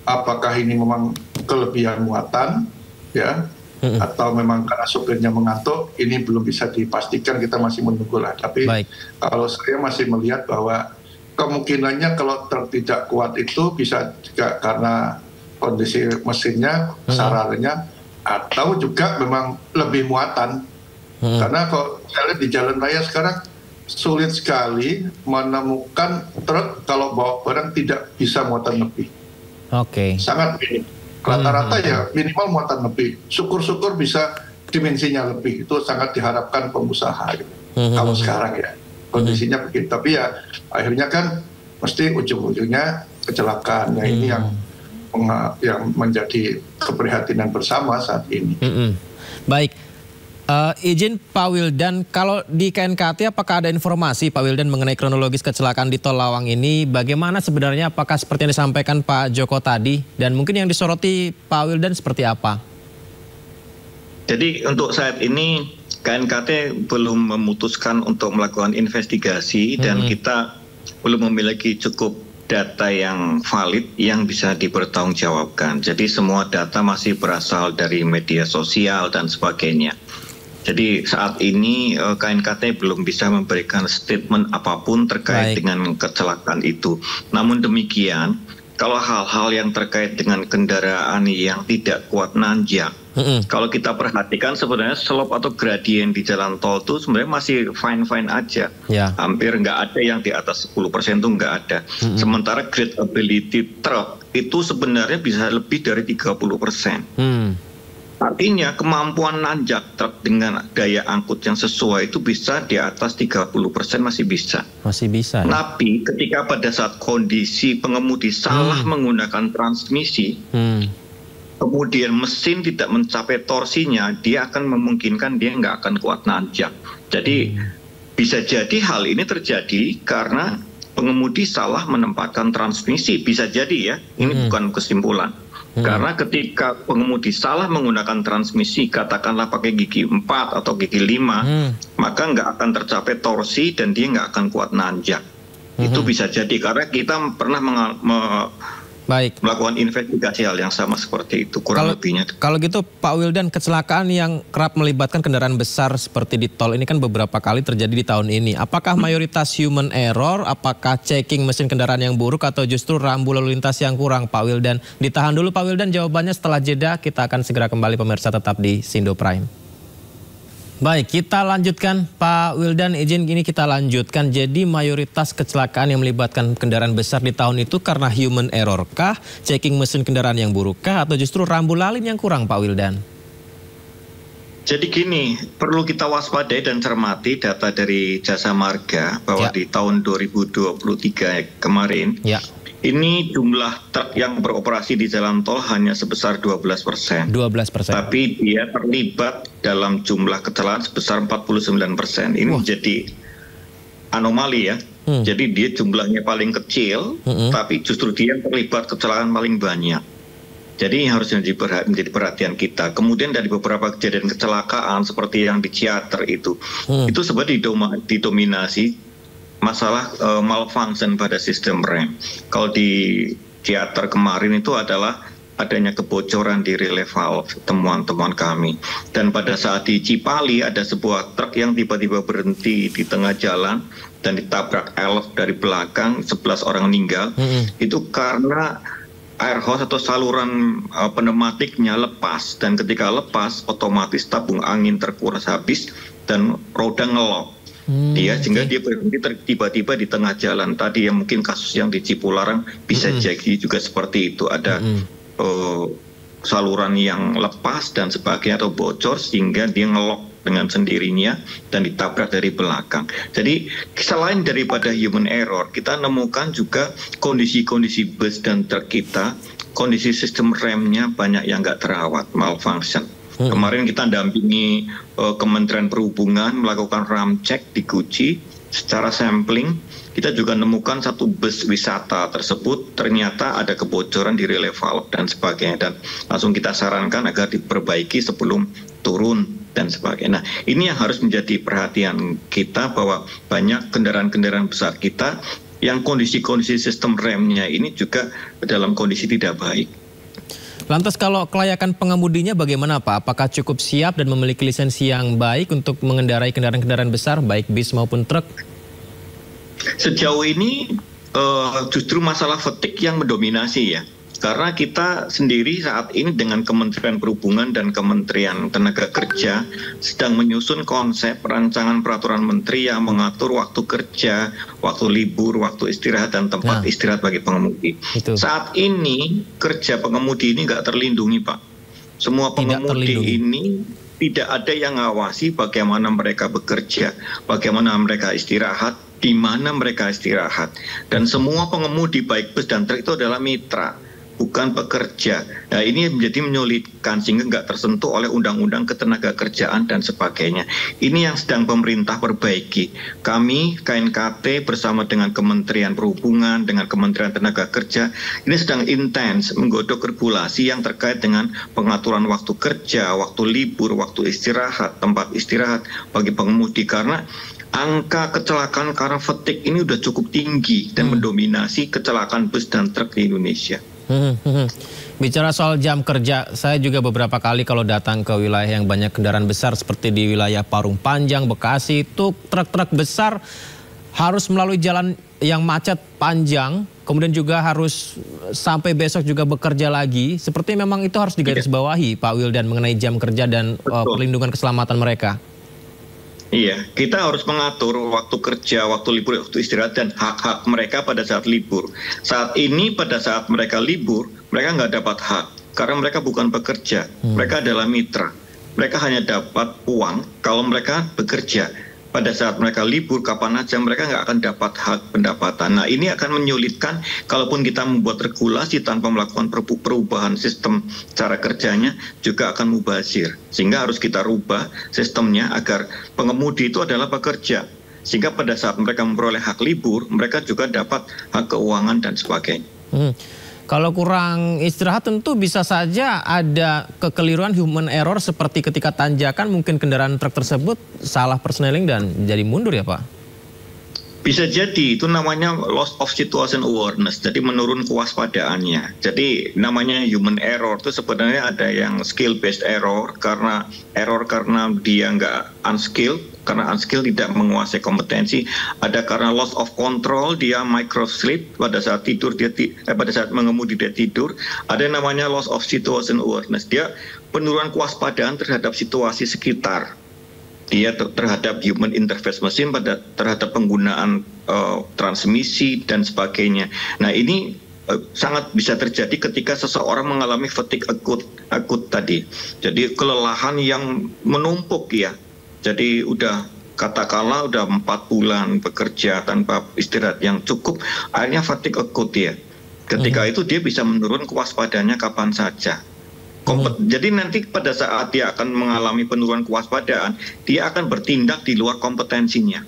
S20: apakah ini memang kelebihan muatan ya atau memang karena sopirnya mengantuk, ini belum bisa dipastikan, kita masih menunggu lah. Tapi kalau saya masih melihat bahwa kemungkinannya kalau truk tidak kuat itu bisa juga karena kondisi mesinnya, sararnya, atau juga memang lebih muatan. Karena kalau saya lihat di jalan raya sekarang sulit sekali menemukan truk kalau bawa barang tidak bisa muatan lebih. Sangat minim. Rata-rata ya minimal muatan lebih. Syukur-syukur bisa dimensinya lebih. Itu sangat diharapkan pengusaha. Kalau sekarang ya kondisinya begitu. Tapi ya akhirnya kan mesti ujung-ujungnya kecelakaan. Ya ini yang menjadi keprihatinan bersama saat ini.
S1: Baik, izin Pak Wildan, kalau di KNKT apakah ada informasi Pak Wildan mengenai kronologis kecelakaan di Tol Lawang ini? Bagaimana sebenarnya, apakah seperti yang disampaikan Pak Joko tadi? Dan mungkin yang disoroti Pak Wildan seperti apa?
S21: Jadi untuk saat ini KNKT belum memutuskan untuk melakukan investigasi dan kita belum memiliki cukup data yang valid yang bisa dipertanggungjawabkan. Jadi semua data masih berasal dari media sosial dan sebagainya. Jadi saat ini KNKT belum bisa memberikan statement apapun terkait dengan kecelakaan itu. Namun demikian, kalau hal-hal yang terkait dengan kendaraan yang tidak kuat nanjak, kalau kita perhatikan sebenarnya slope atau gradien di jalan tol itu sebenarnya masih fine-fine aja. Hampir nggak ada yang di atas 10% itu nggak ada. Sementara gradability truck itu sebenarnya bisa lebih dari 30%. Artinya kemampuan nanjak truk dengan daya angkut yang sesuai itu bisa di atas 30% masih bisa.
S1: Masih bisa. Ya?
S21: Tapi ketika pada saat kondisi pengemudi salah menggunakan transmisi, kemudian mesin tidak mencapai torsinya, dia akan memungkinkan dia nggak akan kuat nanjak. Jadi bisa jadi hal ini terjadi karena pengemudi salah menempatkan transmisi. Bisa jadi ya, ini bukan kesimpulan. Karena ketika pengemudi salah menggunakan transmisi, katakanlah pakai gigi 4 atau gigi 5, maka nggak akan tercapai torsi dan dia nggak akan kuat nanjak. Itu bisa jadi karena kita pernah melakukan investigasi hal yang sama seperti itu, kurang lebihnya.
S1: Kalau gitu Pak Wildan, kecelakaan yang kerap melibatkan kendaraan besar seperti di tol ini kan beberapa kali terjadi di tahun ini. Apakah mayoritas human error, apakah checking mesin kendaraan yang buruk, atau justru rambu lalu lintas yang kurang, Pak Wildan? Ditahan dulu Pak Wildan, jawabannya setelah jeda. Kita akan segera kembali, pemirsa tetap di Sindo Prime. Baik, kita lanjutkan Pak Wildan, izin ini kita lanjutkan. Jadi mayoritas kecelakaan yang melibatkan kendaraan besar di tahun itu karena human error kah, checking mesin kendaraan yang buruk kah, atau justru rambu lalin yang kurang, Pak Wildan?
S21: Jadi gini, perlu kita waspadai dan cermati data dari Jasa Marga bahwa di tahun 2023 kemarin, ini jumlah truk yang beroperasi di jalan tol hanya sebesar 12%. 12%. Tapi dia terlibat dalam jumlah kecelakaan sebesar 49%. Ini menjadi anomali ya. Jadi dia jumlahnya paling kecil, tapi justru dia terlibat kecelakaan paling banyak. Jadi harus menjadi perhatian kita. Kemudian dari beberapa kejadian kecelakaan seperti yang di Ciater itu sebenarnya didominasi masalah malfunction pada sistem rem. Kalau di Ciater kemarin itu adalah adanya kebocoran di relay valve, temuan-temuan kami. Dan pada saat di Cipali ada sebuah truk yang tiba-tiba berhenti di tengah jalan dan ditabrak elf dari belakang, 11 orang meninggal. Itu karena air hose atau saluran pneumatiknya lepas, dan ketika lepas otomatis tabung angin terkuras habis dan roda ngelok. Sehingga dia berhenti tiba-tiba di tengah jalan. Tadi yang mungkin kasus yang di Cipularang bisa jadi juga seperti itu. Ada saluran yang lepas dan sebagainya atau bocor sehingga dia ngelok dengan sendirinya dan ditabrak dari belakang. Jadi selain daripada human error, kita nemukan juga kondisi-kondisi bus dan truk kita, kondisi sistem remnya banyak yang nggak terawat, malfunction. Kemarin kita dampingi Kementerian Perhubungan melakukan ramcek di Guci secara sampling. Kita juga nemukan satu bus wisata tersebut ternyata ada kebocoran di relay valve dan sebagainya, dan langsung kita sarankan agar diperbaiki sebelum turun dan sebagainya. Nah, ini yang harus menjadi perhatian kita, bahwa banyak kendaraan-kendaraan besar kita yang kondisi-kondisi sistem remnya ini juga dalam kondisi tidak baik.
S1: Lantas kalau kelayakan pengemudinya bagaimana Pak? Apakah cukup siap dan memiliki lisensi yang baik untuk mengendarai kendaraan-kendaraan besar baik bis maupun truk?
S21: Sejauh ini justru masalah fatigue yang mendominasi ya. Karena kita sendiri saat ini dengan Kementerian Perhubungan dan Kementerian Tenaga Kerja sedang menyusun konsep rancangan peraturan menteri yang mengatur waktu kerja, waktu libur, waktu istirahat, dan tempat istirahat bagi pengemudi. Saat ini kerja pengemudi ini nggak terlindungi Pak. Semua pengemudi ini tidak ada yang ngawasi bagaimana mereka bekerja, bagaimana mereka istirahat, di mana mereka istirahat. Dan semua pengemudi baik bus dan truk itu adalah mitra, bukan pekerja. Nah, ini menjadi menyulitkan sehingga nggak tersentuh oleh undang-undang ketenaga kerjaan dan sebagainya. Ini yang sedang pemerintah perbaiki. Kami KNKT bersama dengan Kementerian Perhubungan, dengan Kementerian Tenaga Kerja, ini sedang intens menggodok regulasi yang terkait dengan pengaturan waktu kerja, waktu libur, waktu istirahat, tempat istirahat bagi pengemudi, karena angka kecelakaan karena fatigue ini udah cukup tinggi dan mendominasi kecelakaan bus dan truk di Indonesia.
S1: Bicara soal jam kerja, saya juga beberapa kali kalau datang ke wilayah yang banyak kendaraan besar seperti di wilayah Parung Panjang, Bekasi, itu truk-truk besar harus melalui jalan yang macet panjang, kemudian juga harus sampai besok juga bekerja lagi. Seperti memang itu harus digarisbawahi Pak Wildan mengenai jam kerja dan perlindungan keselamatan mereka.
S21: Iya, kita harus mengatur waktu kerja, waktu libur, waktu istirahat, dan hak-hak mereka pada saat libur. Saat ini pada saat mereka libur, mereka nggak dapat hak karena mereka bukan pekerja. Mereka adalah mitra. Mereka hanya dapat uang kalau mereka bekerja. Pada saat mereka libur, kapan aja mereka nggak akan dapat hak pendapatan. Nah, ini akan menyulitkan kalaupun kita membuat regulasi tanpa melakukan perubahan sistem cara kerjanya, juga akan mubazir. Sehingga harus kita rubah sistemnya agar pengemudi itu adalah pekerja. Sehingga pada saat mereka memperoleh hak libur, mereka juga dapat hak keuangan dan sebagainya.
S1: Kalau kurang istirahat tentu bisa saja ada kekeliruan human error seperti ketika tanjakan mungkin kendaraan truk tersebut salah persneling dan jadi mundur ya Pak?
S21: Bisa jadi, itu namanya loss of situation awareness, jadi menurun kewaspadaannya. Jadi namanya human error itu sebenarnya ada yang skill based error karena dia nggak unskilled, karena unskilled tidak menguasai kompetensi. Ada karena loss of control, dia micro sleep, pada saat tidur pada saat mengemudi dia tidur. Ada yang namanya loss of situation awareness, dia penurunan kewaspadaan terhadap situasi sekitar. Dia terhadap human interface mesin, terhadap penggunaan transmisi dan sebagainya. Nah, ini sangat bisa terjadi ketika seseorang mengalami fatigue akut tadi. Jadi kelelahan yang menumpuk ya. Jadi katakanlah udah 4 bulan bekerja tanpa istirahat yang cukup, akhirnya fatigue akut ya. Ketika itu dia bisa menurun kewaspadaannya kapan saja. Jadi nanti pada saat dia akan mengalami penurunan kewaspadaan, dia akan bertindak di luar kompetensinya.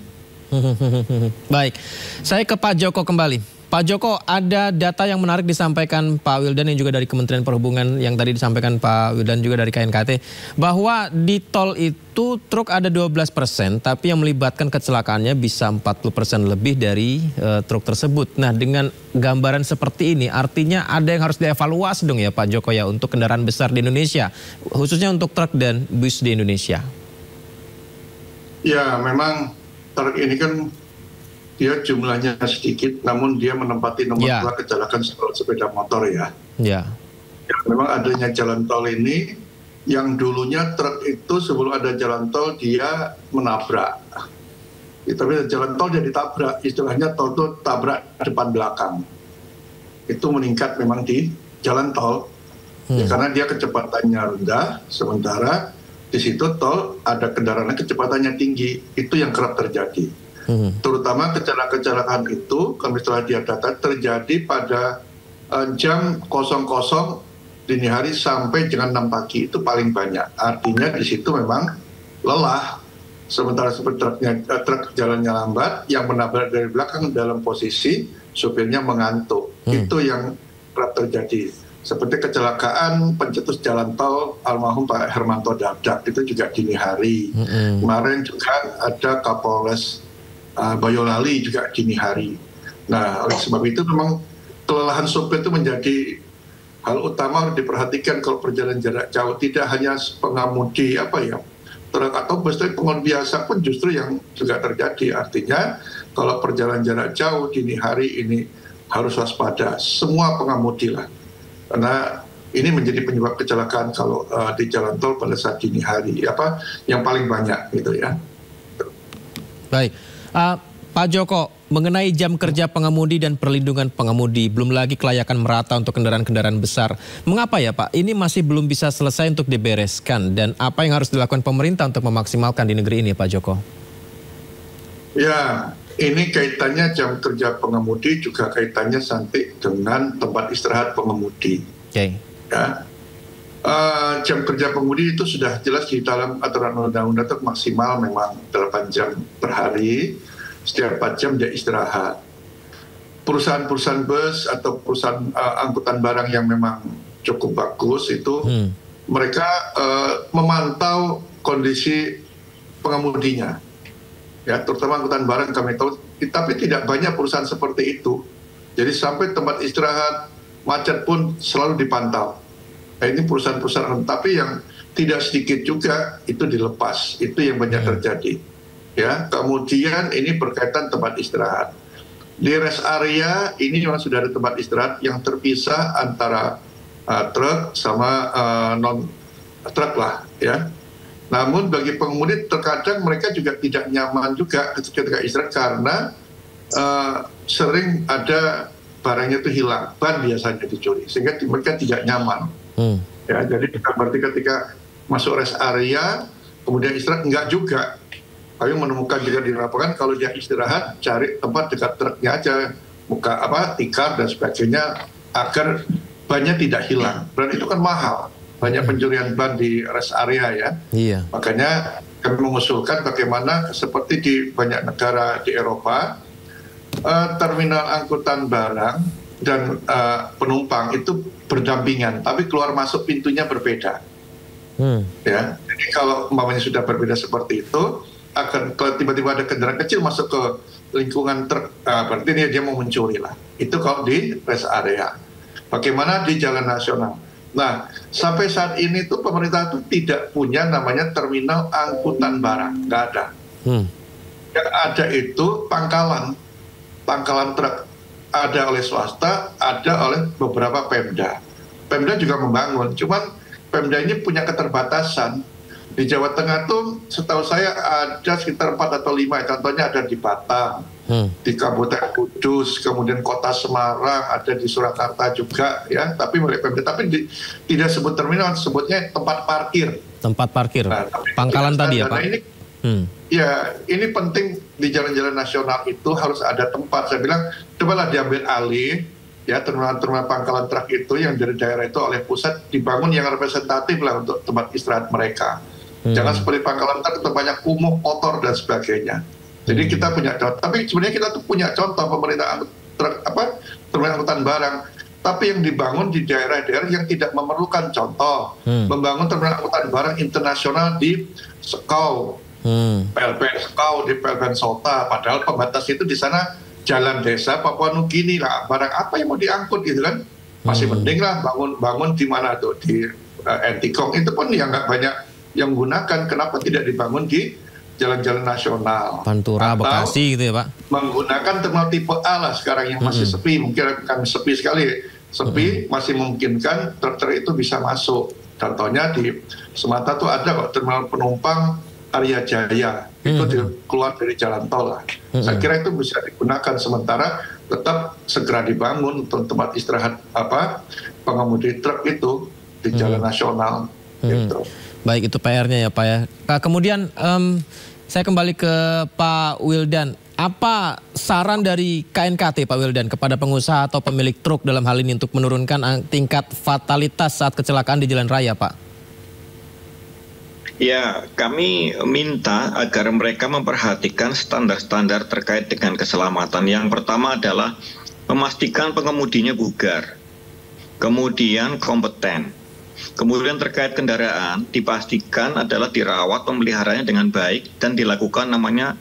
S1: Baik, saya ke Pak Joko kembali. Pak Joko, ada data yang menarik disampaikan Pak Wildan yang juga dari Kementerian Perhubungan, yang tadi disampaikan Pak Wildan juga dari KNKT, bahwa di tol itu truk ada 12%, tapi yang melibatkan kecelakaannya bisa 40% lebih dari truk tersebut. Nah, dengan gambaran seperti ini, artinya ada yang harus dievaluasi dong ya Pak Joko ya untuk kendaraan besar di Indonesia, khususnya untuk truk dan bus di Indonesia.
S20: Ya, memang truk ini kan dia jumlahnya sedikit, namun dia menempati nomor 2 kecelakaan sepeda motor ya. Ya, memang adanya jalan tol ini, yang dulunya truk itu sebelum ada jalan tol dia menabrak. Tapi jalan tol dia ditabrak, istilahnya tol itu tabrak depan belakang. Itu meningkat memang di jalan tol, ya, karena dia kecepatannya rendah, sementara di situ tol ada kendaraan kecepatannya tinggi, itu yang kerap terjadi. Terutama kecelakaan itu, kami setelah dia data terjadi pada jam 00.15 dini hari sampai jam 6 pagi itu paling banyak. Artinya di situ memang lelah. Sementara truk jalannya lambat, yang menabrak dari belakang dalam posisi supirnya mengantuk. Itu yang kerap terjadi. Seperti kecelakaan pencetus jalan tol almarhum Pak Hermanto Dardak, itu juga dini hari. Kemarin juga ada Kapolres Boyolali juga dini hari. Nah, oleh sebab itu memang kelelahan sopir itu menjadi hal utama harus diperhatikan kalau perjalanan jarak jauh. Tidak hanya pengemudi truk atau bus, tapi pengemudi biasa pun justru yang juga terjadi. Artinya kalau perjalanan jarak jauh dini hari ini harus waspada. Semua pengemudi lah. Karena ini menjadi penyebab kecelakaan kalau di jalan tol pada saat dini hari. Yang paling banyak gitu ya.
S1: Baik. Pak Joko, mengenai jam kerja pengemudi dan perlindungan pengemudi, belum lagi kelayakan merata untuk kendaraan-kendaraan besar. Mengapa ya Pak, ini masih belum bisa selesai untuk dibereskan? Dan apa yang harus dilakukan pemerintah untuk memaksimalkan di negeri ini Pak Joko?
S20: Ya, ini kaitannya jam kerja pengemudi juga kaitannya nanti dengan tempat istirahat pengemudi.
S1: Okay.
S20: Ya. Jam kerja pengemudi itu sudah jelas di dalam aturan undang-undang itu maksimal memang 8 jam per hari. Setiap 4 jam dia istirahat. Perusahaan-perusahaan bus atau perusahaan angkutan barang yang memang cukup bagus itu mereka memantau kondisi pengemudinya. Ya, terutama angkutan barang kami tahu, tapi tidak banyak perusahaan seperti itu. Jadi sampai tempat istirahat macet pun selalu dipantau. Nah, ini perusahaan-perusahaan, tapi yang tidak sedikit juga itu dilepas. Itu yang banyak terjadi. Ya, kemudian ini berkaitan tempat istirahat. Di rest area ini memang sudah ada tempat istirahat yang terpisah antara truk sama non truk lah, ya. Namun bagi pengemudi terkadang mereka juga tidak nyaman juga ketika istirahat karena sering ada barangnya itu hilang, ban biasanya dicuri, sehingga mereka tidak nyaman. Ya, jadi berarti ketika masuk rest area kemudian istirahat enggak juga. Kami menemukan juga di lapangan kalau dia istirahat cari tempat dekat truknya aja, tikar dan sebagainya agar bannya tidak hilang. Dan itu kan mahal, banyak pencurian ban di rest area ya.
S1: Iya.
S20: Makanya kami mengusulkan bagaimana seperti di banyak negara di Eropa, terminal angkutan barang dan penumpang itu berdampingan, tapi keluar masuk pintunya berbeda. Ya, jadi kalau umpamanya sudah berbeda seperti itu, akan kalau tiba-tiba ada kendaraan kecil masuk ke lingkungan truk, berarti dia mau mencuri lah. Itu kalau di rest area. Bagaimana di jalan nasional? Nah, sampai saat ini tuh pemerintah tuh tidak punya namanya terminal angkutan barang, nggak ada. Yang ada itu pangkalan truk. Ada oleh swasta, ada oleh beberapa Pemda. Pemda juga membangun, cuman Pemda ini punya keterbatasan. Di Jawa Tengah tuh setahu saya ada sekitar 4 atau 5, contohnya ada di Batang, di Kabupaten Kudus, kemudian Kota Semarang, ada di Surakarta juga ya, tapi milik Pemda, tapi tidak sebut terminal, sebutnya tempat parkir.
S1: Tempat parkir, nah, pangkalan tadi ya Pak?
S20: Ya, ini penting di jalan-jalan nasional itu harus ada tempat. Saya bilang, cobalah diambil alih, ya terminal-terminal pangkalan truk itu yang dari daerah itu oleh pusat dibangun yang representatif lah untuk tempat istirahat mereka. Jangan seperti pangkalan truk itu banyak kumuh, kotor dan sebagainya. Jadi kita punya contoh, tapi sebenarnya kita tuh punya contoh pemerintah truk terminal angkutan barang, tapi yang dibangun di daerah-daerah yang tidak memerlukan contoh. Membangun terminal angkutan barang internasional di Sekau, PLBN Sekau, di PLBN Sota, padahal pembatas itu di sana jalan desa Papua Nugini lah, barang apa yang mau diangkut gitu kan, masih mending lah bangun di mana tuh, di Entikong, itu pun yang nggak banyak yang menggunakan. Kenapa tidak dibangun di jalan-jalan nasional?
S1: Pantura, Bekasi gitu ya Pak? Menggunakan
S20: terminal tipe A lah sekarang yang masih sepi, mungkin akan sepi sekali. Sepi masih memungkinkan truk-truk itu bisa masuk. Contohnya di Sumatera tuh ada kok terminal penumpang Arya Jaya, itu keluar dari jalan tol lah. Saya kira itu bisa digunakan, sementara tetap segera dibangun untuk tempat istirahat pengemudi truk itu di jalan nasional. Gitu.
S1: Baik, itu PR-nya ya Pak ya. Kemudian Saya kembali ke Pak Wildan. Apa saran dari KNKT Pak Wildan kepada pengusaha atau pemilik truk dalam hal ini untuk menurunkan tingkat fatalitas saat kecelakaan di jalan raya, Pak?
S21: Ya, kami minta agar mereka memperhatikan standar-standar terkait dengan keselamatan. Yang pertama adalah memastikan pengemudinya bugar, kemudian kompeten. Kemudian terkait kendaraan, dipastikan adalah dirawat pemeliharanya dengan baik dan dilakukan namanya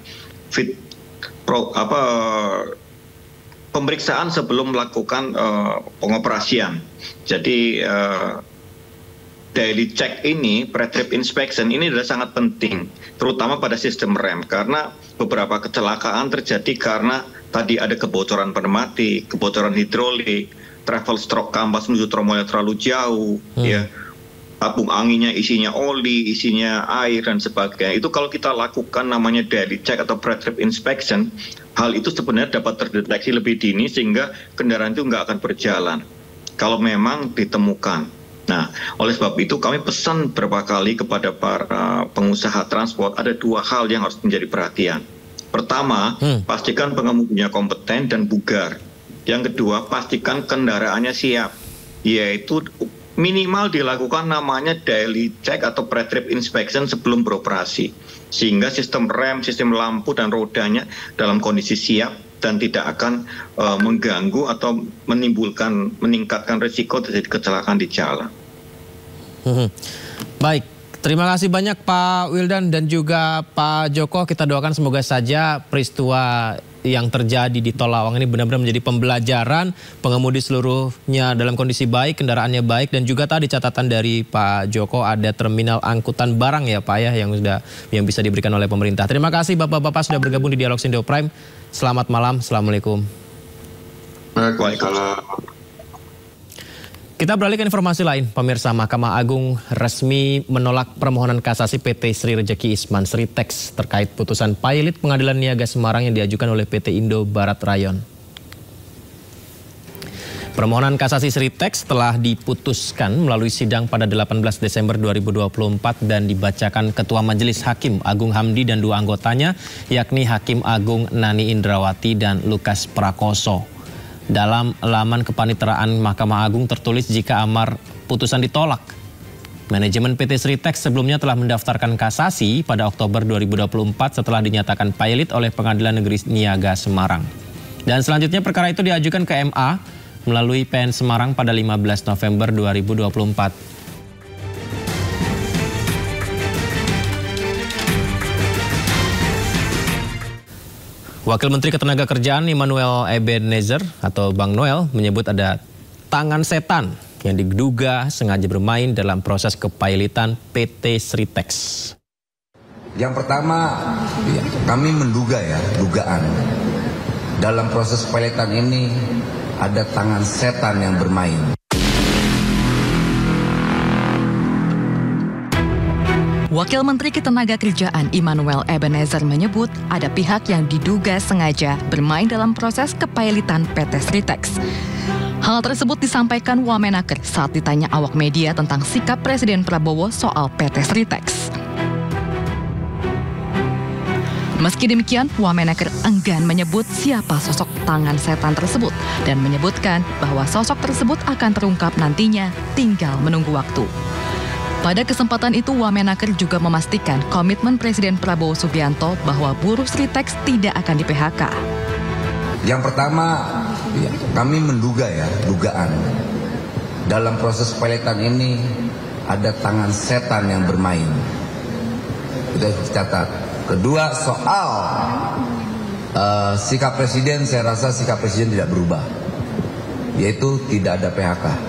S21: pemeriksaan sebelum melakukan pengoperasian. Jadi daily check ini, pre-trip inspection ini adalah sangat penting, terutama pada sistem rem, karena beberapa kecelakaan terjadi karena tadi ada kebocoran pneumatik, kebocoran hidrolik, travel stroke kampas menuju tromolnya terlalu jauh, ya, tabung anginnya isinya oli, isinya air dan sebagainya. Itu kalau kita lakukan namanya daily check atau pre-trip inspection, hal itu sebenarnya dapat terdeteksi lebih dini sehingga kendaraan itu nggak akan berjalan kalau memang ditemukan. Nah, oleh sebab itu kami pesan beberapa kali kepada para pengusaha transport, ada dua hal yang harus menjadi perhatian. Pertama, pastikan pengemudinya kompeten dan bugar. Yang kedua, pastikan kendaraannya siap, yaitu minimal dilakukan namanya daily check atau pre-trip inspection sebelum beroperasi. Sehingga sistem rem, sistem lampu dan rodanya dalam kondisi siap dan tidak akan mengganggu atau meningkatkan risiko terjadi kecelakaan di jalan.
S1: Baik, terima kasih banyak Pak Wildan dan juga Pak Joko. Kita doakan semoga saja peristiwa yang terjadi di Tol Lawang ini benar-benar menjadi pembelajaran, pengemudi seluruhnya dalam kondisi baik, kendaraannya baik, dan juga tadi catatan dari Pak Joko ada terminal angkutan barang ya Pak ya yang bisa diberikan oleh pemerintah. Terima kasih Bapak-bapak sudah bergabung di Dialog Indo Prime. Selamat malam, Assalamualaikum.
S21: Waalaikumsalam.
S1: Kita beralih ke informasi lain, pemirsa. Mahkamah Agung resmi menolak permohonan kasasi PT Sri Rejeki Isman Sritex terkait putusan pilot Pengadilan Niaga Semarang yang diajukan oleh PT Indo Barat Rayon. Permohonan kasasi Sritex telah diputuskan melalui sidang pada 18 Desember 2024 dan dibacakan Ketua Majelis Hakim Agung Hamdi dan dua anggotanya, yakni Hakim Agung Nani Indrawati dan Lukas Prakoso. Dalam laman kepaniteraan Mahkamah Agung tertulis jika amar putusan ditolak. Manajemen PT Sritex sebelumnya telah mendaftarkan kasasi pada Oktober 2024 setelah dinyatakan pilot oleh Pengadilan Negeri Niaga Semarang. Dan selanjutnya perkara itu diajukan ke MA melalui PN Semarang pada 15 November 2024. Wakil Menteri Ketenagakerjaan Immanuel Ebenezer atau Bang Noel menyebut ada tangan setan yang diduga sengaja bermain dalam proses kepilotan PT Sritex.
S3: Yang pertama, kami menduga dugaan dalam proses kepilotan ini ada tangan setan yang bermain.
S22: Wakil Menteri Ketenagakerjaan Immanuel Ebenezer menyebut ada pihak yang diduga sengaja bermain dalam proses kepilotan PT Sritex. Hal tersebut disampaikan Wamenaker saat ditanya awak media tentang sikap Presiden Prabowo soal PT Sritex. Meski demikian, Wamenaker enggan menyebut siapa sosok tangan setan tersebut dan menyebutkan bahwa sosok tersebut akan terungkap nantinya, tinggal menunggu waktu. Pada kesempatan itu, Wamenaker juga memastikan komitmen Presiden Prabowo Subianto bahwa buruh Sritex tidak akan di-PHK.
S3: Yang pertama, kami menduga dugaan dalam proses kepilotan ini ada tangan setan yang bermain. Kita catat. Kedua, soal sikap Presiden, saya rasa sikap Presiden tidak berubah, yaitu tidak ada PHK.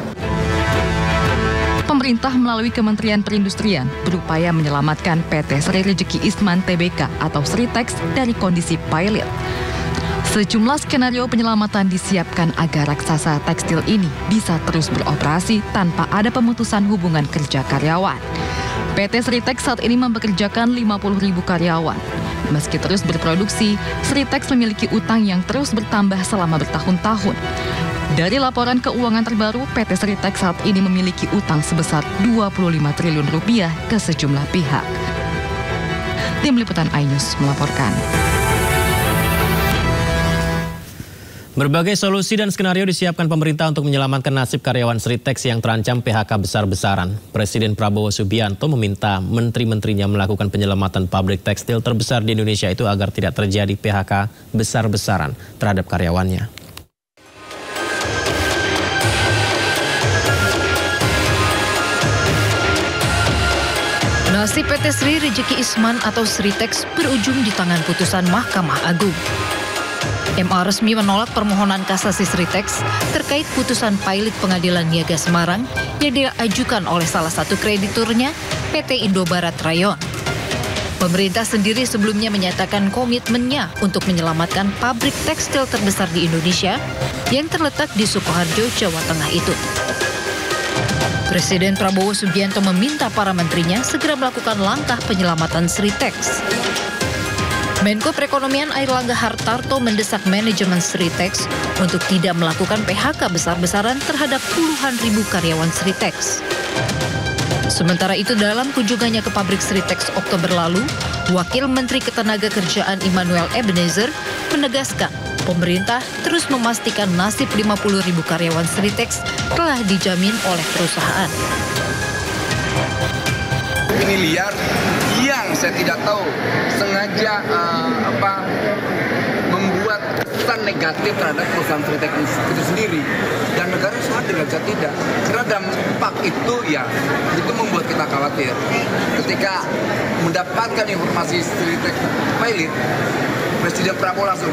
S22: Pemerintah melalui Kementerian Perindustrian berupaya menyelamatkan PT Sri Rejeki Isman Tbk atau Sritex dari kondisi pilot. Sejumlah skenario penyelamatan disiapkan agar raksasa tekstil ini bisa terus beroperasi tanpa ada pemutusan hubungan kerja karyawan. PT Sritex saat ini mempekerjakan 50.000 karyawan. Meski terus berproduksi, Sritex memiliki utang yang terus bertambah selama bertahun-tahun. Dari laporan keuangan terbaru, PT Sritex saat ini memiliki utang sebesar 25 triliun rupiah ke sejumlah pihak. Tim Liputan iNews melaporkan.
S1: Berbagai solusi dan skenario disiapkan pemerintah untuk menyelamatkan nasib karyawan Sritex yang terancam PHK besar-besaran. Presiden Prabowo Subianto meminta menteri-menterinya melakukan penyelamatan pabrik tekstil terbesar di Indonesia itu agar tidak terjadi PHK besar-besaran terhadap karyawannya.
S7: Nasib PT Sri Rejeki Isman atau Sritex berujung di tangan putusan Mahkamah Agung. MA resmi menolak permohonan kasasi Sritex terkait putusan pilot Pengadilan Niaga Semarang yang diajukan oleh salah satu krediturnya, PT Indobarat Rayon. Pemerintah sendiri sebelumnya menyatakan komitmennya untuk menyelamatkan pabrik tekstil terbesar di Indonesia yang terletak di Sukoharjo, Jawa Tengah itu. Presiden Prabowo Subianto meminta para menterinya segera melakukan langkah penyelamatan Sritex. Menko Perekonomian Airlangga Hartarto mendesak manajemen Sritex untuk tidak melakukan PHK besar-besaran terhadap puluhan ribu karyawan Sritex. Sementara itu dalam kunjungannya ke pabrik Sritex Oktober lalu, Wakil Menteri Ketenagakerjaan Immanuel Ebenezer menegaskan pemerintah terus memastikan nasib 50 ribu karyawan Sritex telah dijamin oleh perusahaan.
S2: Ini liar yang saya tidak tahu sengaja membuat kesan negatif terhadap perusahaan Sritex itu sendiri, dan negara sadar saja tidak. Karena dampak itu itu membuat kita khawatir. Ketika mendapatkan informasi Sritex pilot, Presiden Prabowo langsung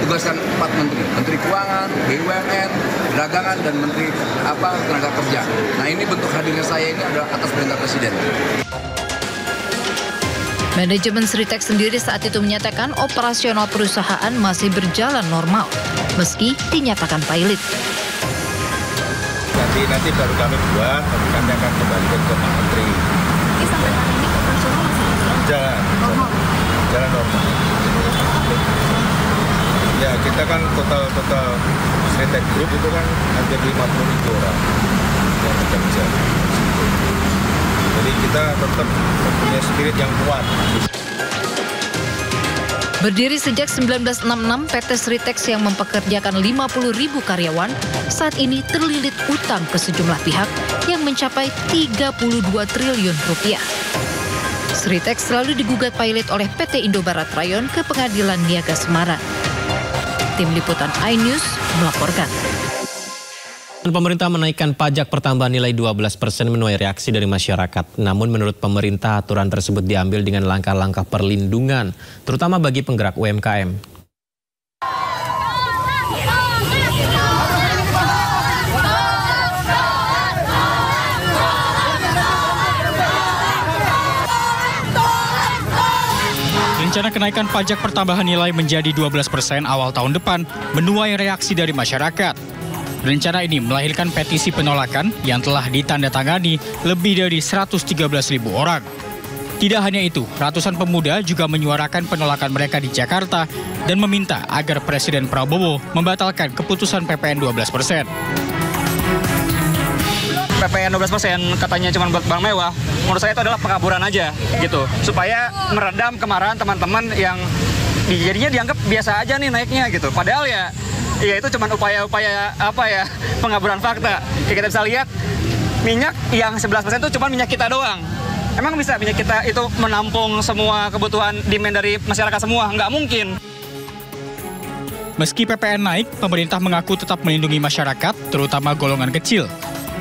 S2: tugaskan 4 menteri, Menteri Keuangan, BUMN, Perdagangan, dan Menteri Tenaga Kerja. Nah, ini bentuk hadirnya saya ini adalah atas perintah Presiden.
S7: Manajemen Sritex sendiri saat itu menyatakan operasional perusahaan masih berjalan normal, meski dinyatakan pilot.
S15: Nanti baru kami buat, kami akan kembalikan ke Pak Menteri.
S14: Jadi sampai hari ini operasional masih
S15: jalan normal. Ya, kita kan total Sritex Group itu kan hampir 50 ribu orang yang bekerja. Jadi kita tetap mempunyai spirit yang kuat.
S7: Berdiri sejak 1966, PT Sritex yang mempekerjakan 50 ribu karyawan saat ini terlilit utang ke sejumlah pihak yang mencapai 32 triliun rupiah. Sritex selalu digugat pilot oleh PT Indobarat Rayon ke Pengadilan Niaga Semarang. Tim Liputan iNews melaporkan.
S1: Pemerintah menaikkan pajak pertambahan nilai 12% menuai reaksi dari masyarakat. Namun menurut pemerintah aturan tersebut diambil dengan langkah-langkah perlindungan, terutama bagi penggerak UMKM.
S16: Rencana kenaikan pajak pertambahan nilai menjadi 12% awal tahun depan menuai reaksi dari masyarakat. Rencana ini melahirkan petisi penolakan yang telah ditandatangani lebih dari 113.000 orang. Tidak hanya itu, ratusan pemuda juga menyuarakan penolakan mereka di Jakarta dan meminta agar Presiden Prabowo membatalkan keputusan PPN 12%.
S8: PPN 12% katanya cuma buat barang mewah, menurut saya itu adalah pekaburan aja gitu, supaya meredam kemarahan teman-teman yang jadinya dianggap biasa aja nih naiknya gitu. Padahal ya itu cuma upaya-upaya pengaburan fakta. Kayak kita bisa lihat minyak yang 11% itu cuma minyak kita doang. Emang bisa minyak kita itu menampung semua kebutuhan demand dari masyarakat semua? Nggak mungkin.
S16: Meski PPN naik, pemerintah mengaku tetap melindungi masyarakat, terutama golongan kecil.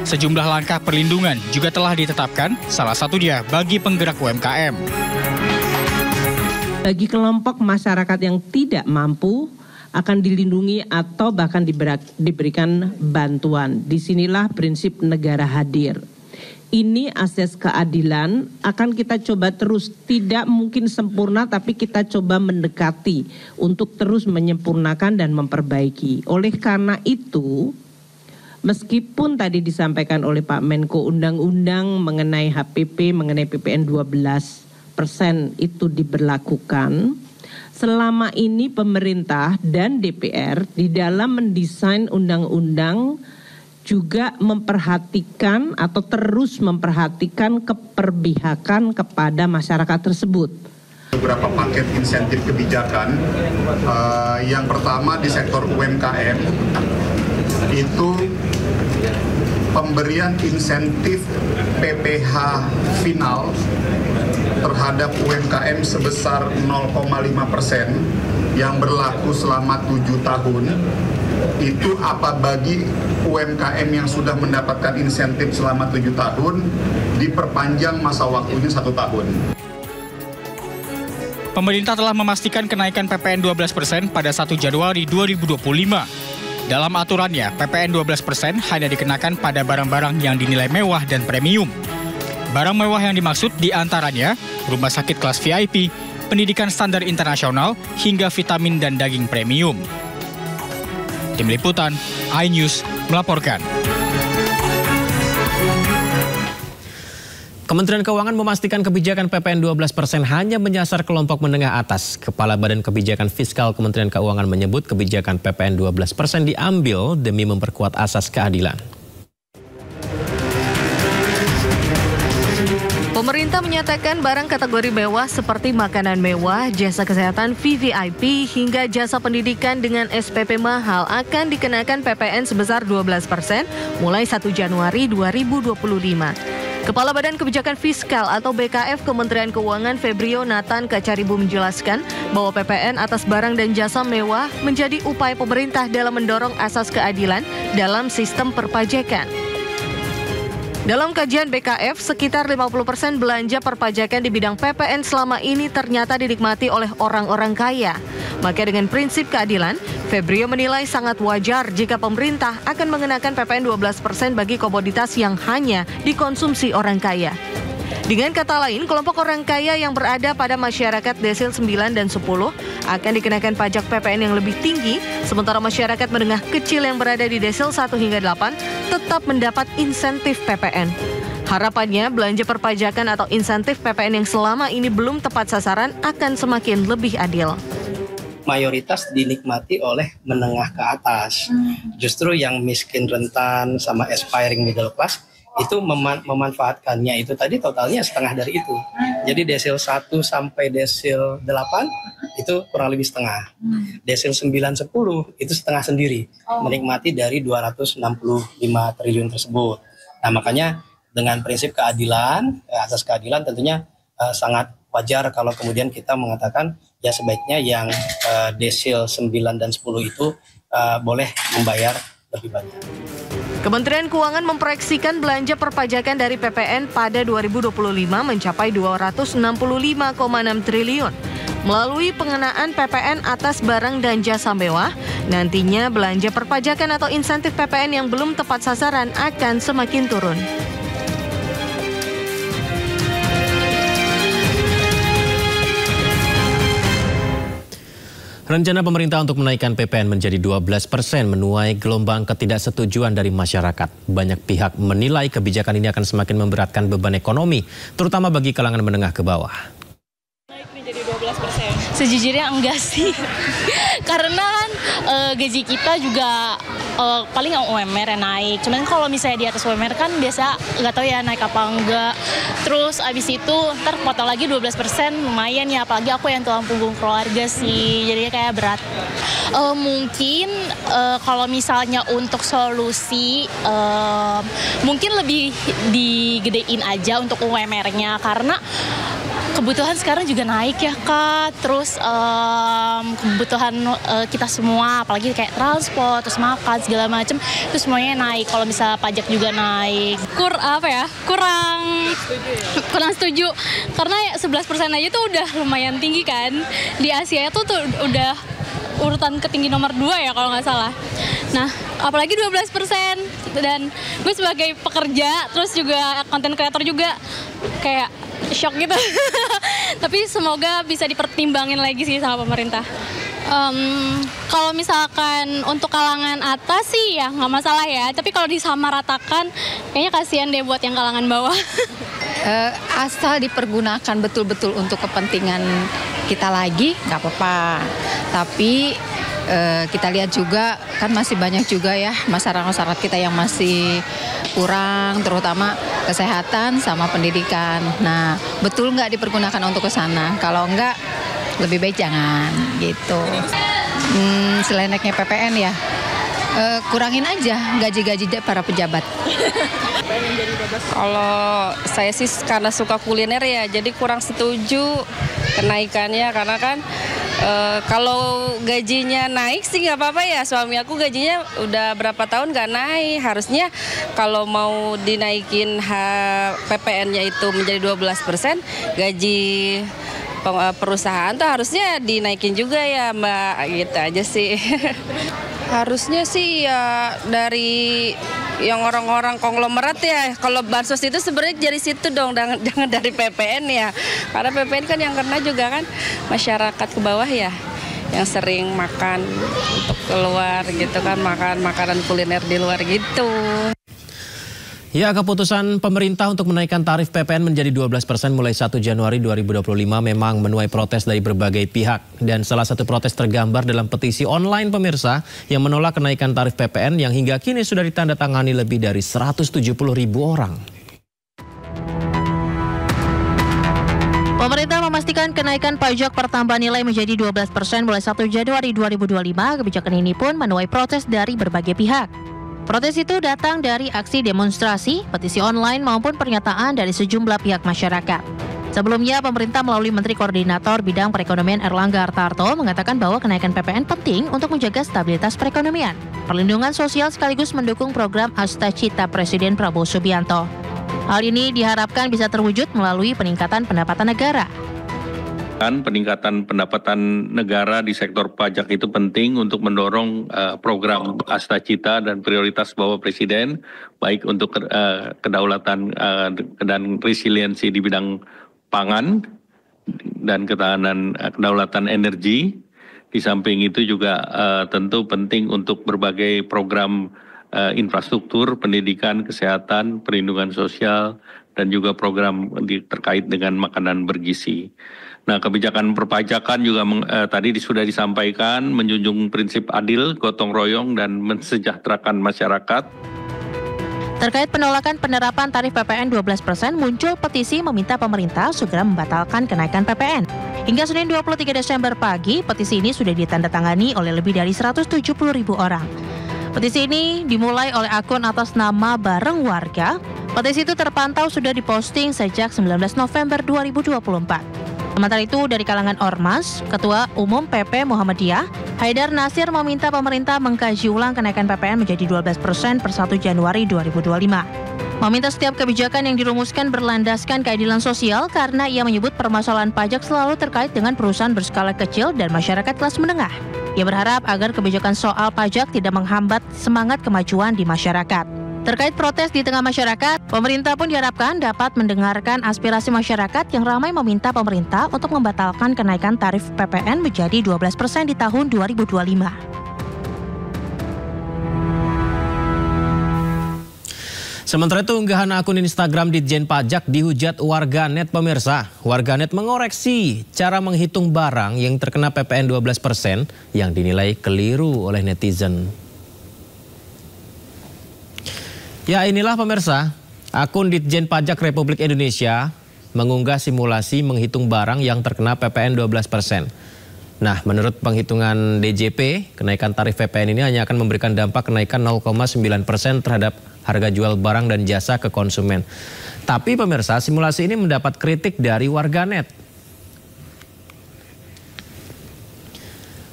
S16: Sejumlah langkah perlindungan juga telah ditetapkan, salah satunya bagi penggerak UMKM.
S23: Bagi kelompok masyarakat yang tidak mampu akan dilindungi atau bahkan diberikan bantuan. Disinilah prinsip negara hadir. Ini asas keadilan akan kita coba terus, tidak mungkin sempurna tapi kita coba mendekati untuk terus menyempurnakan dan memperbaiki. Oleh karena itu, meskipun tadi disampaikan oleh Pak Menko undang-undang mengenai HPP, mengenai PPN 12% itu diberlakukan, selama ini pemerintah dan DPR di dalam mendesain undang-undang juga memperhatikan atau terus memperhatikan keperpihakan kepada masyarakat tersebut.
S5: beberapa paket insentif kebijakan. Yang pertama di sektor UMKM itu pemberian insentif PPh final terhadap UMKM sebesar 0,5% yang berlaku selama 7 tahun. Itu apa bagi UMKM yang sudah mendapatkan insentif selama 7 tahun, diperpanjang masa waktunya 1 tahun.
S16: Pemerintah telah memastikan kenaikan PPN 12% pada 1 Januari 2025. Dalam aturannya, PPN 12% hanya dikenakan pada barang-barang yang dinilai mewah dan premium. Barang mewah yang dimaksud diantaranya rumah sakit kelas VIP, pendidikan standar internasional, hingga vitamin dan daging premium. Tim Liputan, iNews melaporkan.
S1: Kementerian Keuangan memastikan kebijakan PPN 12% hanya menyasar kelompok menengah atas. Kepala Badan Kebijakan Fiskal Kementerian Keuangan menyebut kebijakan PPN 12% diambil demi memperkuat asas keadilan.
S9: Pemerintah menyatakan barang kategori mewah seperti makanan mewah, jasa kesehatan VVIP, hingga jasa pendidikan dengan SPP mahal akan dikenakan PPN sebesar 12% mulai 1 Januari 2025. Kepala Badan Kebijakan Fiskal atau BKF Kementerian Keuangan Febrio Nathan Kacaribu menjelaskan bahwa PPN atas barang dan jasa mewah menjadi upaya pemerintah dalam mendorong asas keadilan dalam sistem perpajakan. Dalam kajian BKF, sekitar 50% belanja perpajakan di bidang PPN selama ini ternyata dinikmati oleh orang-orang kaya. Maka dengan prinsip keadilan, Febrio menilai sangat wajar jika pemerintah akan mengenakan PPN 12% bagi komoditas yang hanya dikonsumsi orang kaya. Dengan kata lain, kelompok orang kaya yang berada pada masyarakat desil 9 dan 10 akan dikenakan pajak PPN yang lebih tinggi, sementara masyarakat menengah kecil yang berada di desil 1 hingga 8 tetap mendapat insentif PPN. Harapannya, belanja perpajakan atau insentif PPN yang selama ini belum tepat sasaran akan semakin lebih adil.
S10: Mayoritas dinikmati oleh menengah ke atas. Justru yang miskin rentan sama aspiring middle class itu memanfaatkannya itu tadi totalnya setengah dari itu. Jadi desil 1 sampai desil 8 itu kurang lebih setengah. Desil 9, 10 itu setengah sendiri, menikmati dari 265 triliun tersebut. Nah makanya dengan prinsip keadilan, asas keadilan tentunya sangat wajar kalau kemudian kita mengatakan ya sebaiknya yang desil 9 dan 10 itu boleh membayar lebih banyak.
S9: Kementerian Keuangan memproyeksikan belanja perpajakan dari PPN pada 2025 mencapai 265,6 triliun. Melalui pengenaan PPN atas barang dan jasa mewah, nantinya belanja perpajakan atau insentif PPN yang belum tepat sasaran akan semakin turun.
S1: Rencana pemerintah untuk menaikkan PPN menjadi 12% menuai gelombang ketidaksetujuan dari masyarakat. Banyak pihak menilai kebijakan ini akan semakin memberatkan beban ekonomi, terutama bagi kalangan menengah ke bawah.
S24: Naik menjadi 12%. Sejujurnya enggak sih. Karena kan gaji kita juga paling UMR naik. Cuman kalau misalnya di atas UMR kan biasa nggak tahu ya naik apa enggak. Terus abis itu ntar potong lagi 12%, lumayan ya. Apalagi aku yang tulang punggung keluarga sih, jadinya kayak berat. Mungkin kalau misalnya untuk solusi mungkin lebih digedein aja untuk UMR-nya karena kebutuhan sekarang juga naik ya Kak, terus kebutuhan kita semua, apalagi kayak transport, terus makan segala macam, itu semuanya naik. Kalau misalnya pajak juga naik, kurang setuju, karena ya 11% aja tuh udah lumayan tinggi kan. Di Asia tuh udah urutan ketinggi nomor 2 ya kalau nggak salah. Nah, apalagi 12%, dan gue sebagai pekerja, terus juga konten kreator juga kayak shock gitu. Tapi semoga bisa dipertimbangin lagi sih sama pemerintah. Kalau misalkan untuk kalangan atas sih ya nggak masalah ya. Tapi kalau disamaratakan kayaknya kasihan deh buat yang kalangan bawah.
S25: Asal dipergunakan betul-betul untuk kepentingan kita lagi nggak apa-apa. Tapi kita lihat juga kan masih banyak juga ya masyarakat kita yang masih kurang, terutama kesehatan sama pendidikan. Nah, betul nggak dipergunakan untuk ke sana? Kalau enggak, lebih baik jangan gitu. Selain naiknya PPN ya, kurangin aja gaji-gaji para pejabat.
S6: Kalau saya sih karena suka kuliner ya, jadi kurang setuju kenaikannya karena kan kalau gajinya naik sih nggak apa-apa ya. Suami aku gajinya udah berapa tahun nggak naik. Harusnya kalau mau dinaikin PPN-nya itu menjadi 12%, gaji perusahaan tuh harusnya dinaikin juga ya Mbak, gitu aja sih. Harusnya sih ya dari yang orang-orang konglomerat ya. Kalau bansos itu sebenarnya dari situ dong, jangan dari PPN ya. Karena PPN kan yang kena juga kan masyarakat ke bawah ya, yang sering makan untuk keluar gitu kan, makan makanan kuliner di luar gitu.
S1: Ya, keputusan pemerintah untuk menaikkan tarif PPN menjadi 12% mulai 1 Januari 2025 memang menuai protes dari berbagai pihak. Dan salah satu protes tergambar dalam petisi online pemirsa yang menolak kenaikan tarif PPN yang hingga kini sudah ditandatangani lebih dari 170.000 orang.
S9: Pemerintah memastikan kenaikan pajak pertambahan nilai menjadi 12% mulai 1 Januari 2025. Kebijakan ini pun menuai protes dari berbagai pihak. Protes itu datang dari aksi demonstrasi, petisi online maupun pernyataan dari sejumlah pihak masyarakat. Sebelumnya, pemerintah melalui Menteri Koordinator Bidang Perekonomian Erlangga Hartarto mengatakan bahwa kenaikan PPN penting untuk menjaga stabilitas perekonomian, perlindungan sosial sekaligus mendukung program Astacita Presiden Prabowo Subianto. Hal ini diharapkan bisa terwujud melalui peningkatan pendapatan negara.
S11: Peningkatan pendapatan negara di sektor pajak itu penting untuk mendorong program Astacita dan prioritas Bapak Presiden, baik untuk kedaulatan dan resiliensi di bidang pangan dan ketahanan kedaulatan energi. Di samping itu juga tentu penting untuk berbagai program infrastruktur, pendidikan, kesehatan, perlindungan sosial, dan juga program terkait dengan makanan bergizi. Nah, kebijakan perpajakan juga tadi sudah disampaikan menjunjung prinsip adil, gotong royong, dan mensejahterakan masyarakat.
S9: Terkait penolakan penerapan tarif PPN 12%, muncul petisi meminta pemerintah segera membatalkan kenaikan PPN. Hingga Senin 23 Desember pagi, petisi ini sudah ditandatangani oleh lebih dari 170.000 orang. Petisi ini dimulai oleh akun atas nama Bareng Warga. Petisi itu terpantau sudah diposting sejak 19 November 2024. Sementara itu, dari kalangan Ormas, Ketua Umum PP Muhammadiyah, Haidar Nasir meminta pemerintah mengkaji ulang kenaikan PPN menjadi 12% per 1 Januari 2025. Meminta setiap kebijakan yang dirumuskan berlandaskan keadilan sosial karena ia menyebut permasalahan pajak selalu terkait dengan perusahaan berskala kecil dan masyarakat kelas menengah. Ia berharap agar kebijakan soal pajak tidak menghambat semangat kemajuan di masyarakat. Terkait protes di tengah masyarakat, pemerintah pun diharapkan dapat mendengarkan aspirasi masyarakat yang ramai meminta pemerintah untuk membatalkan kenaikan tarif PPN menjadi 12% di tahun 2025.
S1: Sementara itu, unggahan akun Instagram Ditjen Pajak dihujat warganet pemirsa. Warganet mengoreksi cara menghitung barang yang terkena PPN 12% yang dinilai keliru oleh netizen. Ya, inilah pemirsa, akun Ditjen Pajak Republik Indonesia mengunggah simulasi menghitung barang yang terkena PPN 12%. Nah, menurut penghitungan DJP, kenaikan tarif PPN ini hanya akan memberikan dampak kenaikan 0,9% terhadap harga jual barang dan jasa ke konsumen. Tapi pemirsa, simulasi ini mendapat kritik dari warganet.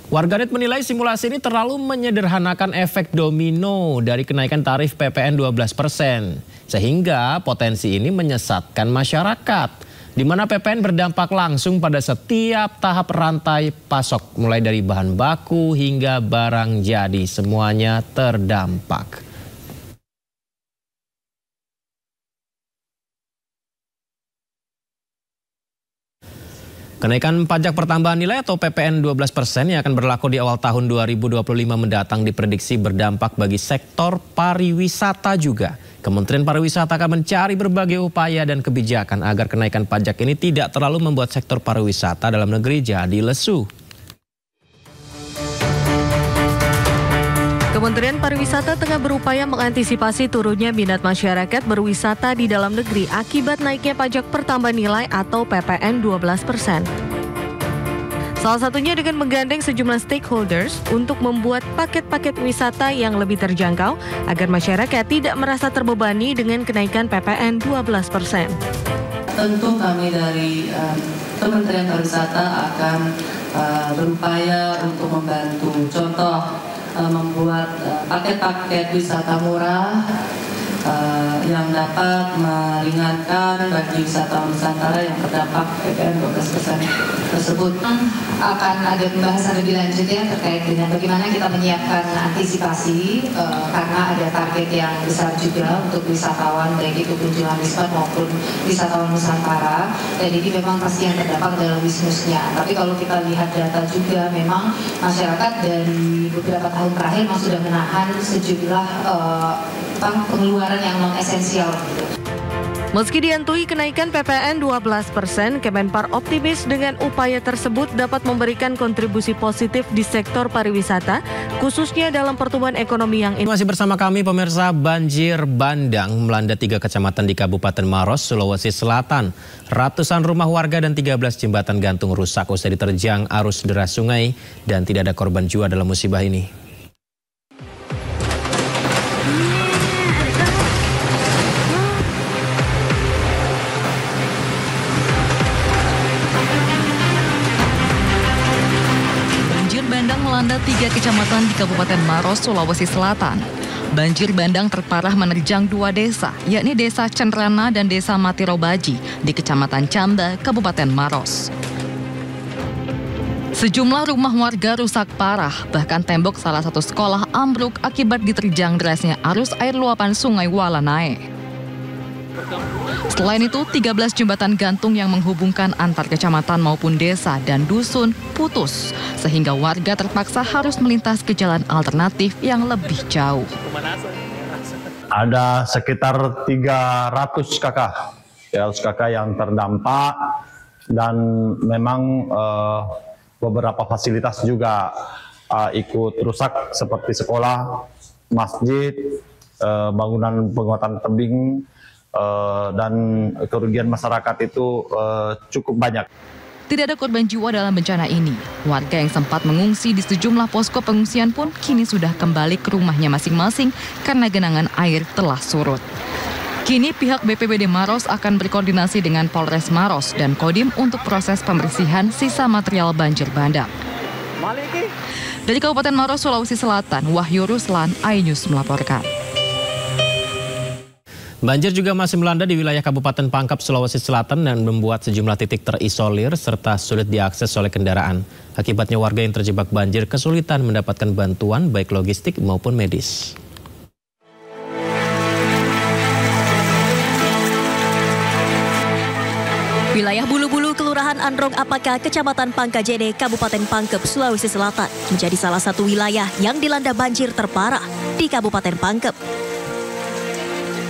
S1: Warganet menilai simulasi ini terlalu menyederhanakan efek domino dari kenaikan tarif PPN 12%. Sehingga potensi ini menyesatkan masyarakat, di mana PPN berdampak langsung pada setiap tahap rantai pasok, mulai dari bahan baku hingga barang jadi, semuanya terdampak. Kenaikan pajak pertambahan nilai atau PPN 12% yang akan berlaku di awal tahun 2025 mendatang diprediksi berdampak bagi sektor pariwisata juga. Kementerian Pariwisata akan mencari berbagai upaya dan kebijakan agar kenaikan pajak ini tidak terlalu membuat sektor pariwisata dalam negeri jadi lesu.
S9: Kementerian Pariwisata tengah berupaya mengantisipasi turunnya minat masyarakat berwisata di dalam negeri akibat naiknya pajak pertambahan nilai atau PPN 12%. Salah satunya dengan menggandeng sejumlah stakeholders untuk membuat paket-paket wisata yang lebih terjangkau agar masyarakat tidak merasa terbebani dengan kenaikan PPN 12%.
S4: Tentu kami dari Kementerian Pariwisata akan berupaya untuk membantu. Contoh, membuat paket-paket wisata murah yang dapat meringankan bagi wisatawan Nusantara yang terdampak PPN 12% tersebut.
S12: Akan ada pembahasan lebih lanjut ya terkait dengan bagaimana kita menyiapkan antisipasi karena ada target yang besar juga untuk wisatawan baik itu kunjungan wisata maupun wisatawan Nusantara, dan ini memang pasti yang terdampak adalah wisnusnya. Tapi kalau kita lihat data juga memang masyarakat dari beberapa tahun terakhir memang sudah menahan sejumlah pengeluaran yang non esensial.
S9: Meski dihantui kenaikan PPN 12%, Kemenpar optimis dengan upaya tersebut dapat memberikan kontribusi positif di sektor pariwisata, khususnya dalam pertumbuhan ekonomi yang
S1: Masih bersama kami pemirsa, banjir bandang melanda 3 kecamatan di Kabupaten Maros, Sulawesi Selatan. Ratusan rumah warga dan 13 jembatan gantung rusak usai diterjang arus deras sungai dan tidak ada korban jiwa dalam musibah ini.
S22: Melanda 3 kecamatan di Kabupaten Maros, Sulawesi Selatan. Banjir bandang terparah menerjang 2 desa, yakni Desa Cenrana dan Desa Matirobaji di Kecamatan Camba, Kabupaten Maros. Sejumlah rumah warga rusak parah, bahkan tembok salah satu sekolah ambruk akibat diterjang derasnya arus air luapan Sungai Walanae. Selain itu, 13 jembatan gantung yang menghubungkan antar kecamatan maupun desa dan dusun putus, sehingga warga terpaksa harus melintas ke jalan alternatif yang lebih jauh.
S13: Ada sekitar 300 kakak yang terdampak, dan memang beberapa fasilitas juga ikut rusak seperti sekolah, masjid, bangunan penguatan tebing, dan kerugian masyarakat itu cukup banyak.
S22: Tidak ada korban jiwa dalam bencana ini. Warga yang sempat mengungsi di sejumlah posko pengungsian pun kini sudah kembali ke rumahnya masing-masing karena genangan air telah surut. Kini pihak BPBD Maros akan berkoordinasi dengan Polres Maros dan Kodim untuk proses pembersihan sisa material banjir bandang. Dari Kabupaten Maros, Sulawesi Selatan, Wahyu Ruslan, iNews melaporkan.
S1: Banjir juga masih melanda di wilayah Kabupaten Pangkep, Sulawesi Selatan dan membuat sejumlah titik terisolir serta sulit diakses oleh kendaraan. Akibatnya warga yang terjebak banjir kesulitan mendapatkan bantuan baik logistik maupun medis.
S17: Wilayah Bulu-Bulu, Kelurahan Androng Apaka, Kecamatan Pangkajene, Kabupaten Pangkep, Sulawesi Selatan menjadi salah satu wilayah yang dilanda banjir terparah di Kabupaten Pangkep.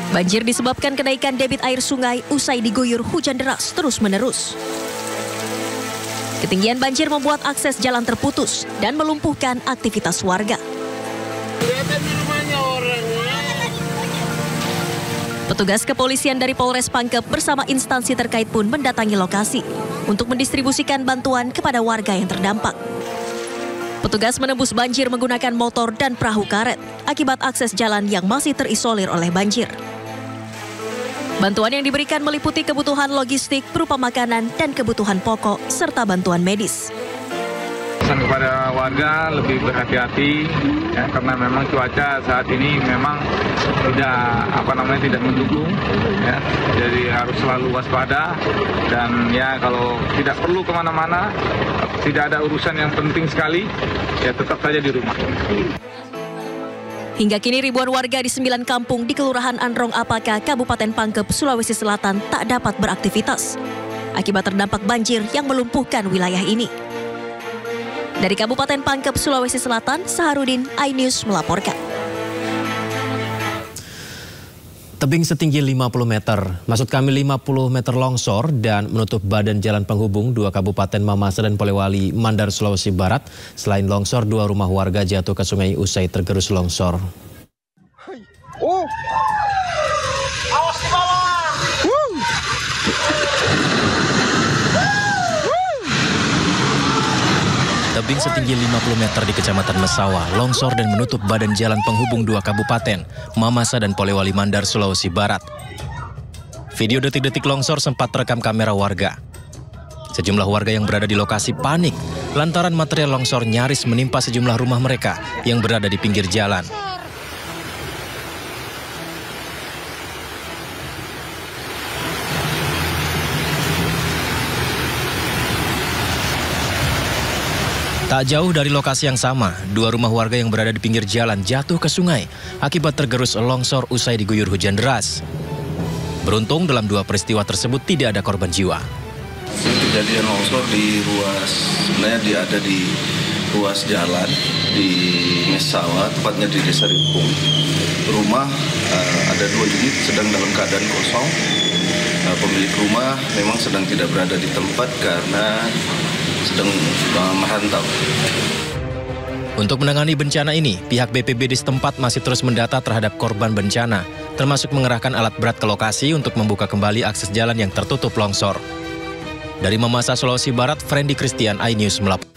S17: Banjir disebabkan kenaikan debit air sungai usai diguyur hujan deras terus-menerus. Ketinggian banjir membuat akses jalan terputus dan melumpuhkan aktivitas warga. Petugas kepolisian dari Polres Pangkep bersama instansi terkait pun mendatangi lokasi untuk mendistribusikan bantuan kepada warga yang terdampak. Petugas menembus banjir menggunakan motor dan perahu karet akibat akses jalan yang masih terisolir oleh banjir. Bantuan yang diberikan meliputi kebutuhan logistik berupa makanan dan kebutuhan pokok serta bantuan medis.
S18: Pesan kepada warga lebih berhati-hati ya, karena memang cuaca saat ini memang tidak mendukung ya, jadi harus selalu waspada dan ya kalau tidak perlu kemana-mana, tidak ada urusan yang penting sekali ya tetap saja di rumah.
S17: Hingga kini ribuan warga di 9 kampung di Kelurahan Androng Apaka, Kabupaten Pangkep, Sulawesi Selatan tak dapat beraktivitas akibat terdampak banjir yang melumpuhkan wilayah ini. Dari Kabupaten Pangkep, Sulawesi Selatan, Saharudin, iNews melaporkan.
S1: Tebing setinggi 50 meter, maksud kami 50 meter longsor dan menutup badan jalan penghubung dua kabupaten Mamasa dan Polewali Mandar, Sulawesi Barat. Selain longsor, 2 rumah warga jatuh ke sungai usai tergerus longsor.
S2: Awas di bawah.
S1: Tebing setinggi 50 meter di Kecamatan Mesawa, longsor dan menutup badan jalan penghubung dua kabupaten, Mamasa dan Polewali Mandar, Sulawesi Barat. Video detik-detik longsor sempat terekam kamera warga. Sejumlah warga yang berada di lokasi panik lantaran material longsor nyaris menimpa sejumlah rumah mereka yang berada di pinggir jalan. Tak jauh dari lokasi yang sama, 2 rumah warga yang berada di pinggir jalan jatuh ke sungai akibat tergerus longsor usai diguyur hujan deras. Beruntung dalam 2 peristiwa tersebut tidak ada korban jiwa.
S3: Kejadian longsor di ruas, sebenarnya ada di ruas jalan di Mesawa, tepatnya di Desa Rimpung. Rumah ada 2 unit sedang dalam keadaan kosong. Pemilik rumah memang sedang tidak berada di tempat karena sedang merantau.
S1: Untuk menangani bencana ini, pihak BPBD setempat masih terus mendata terhadap korban bencana, termasuk mengerahkan alat berat ke lokasi untuk membuka kembali akses jalan yang tertutup longsor. Dari Mamasa, Sulawesi Barat, Frendy Christian, iNews melapor.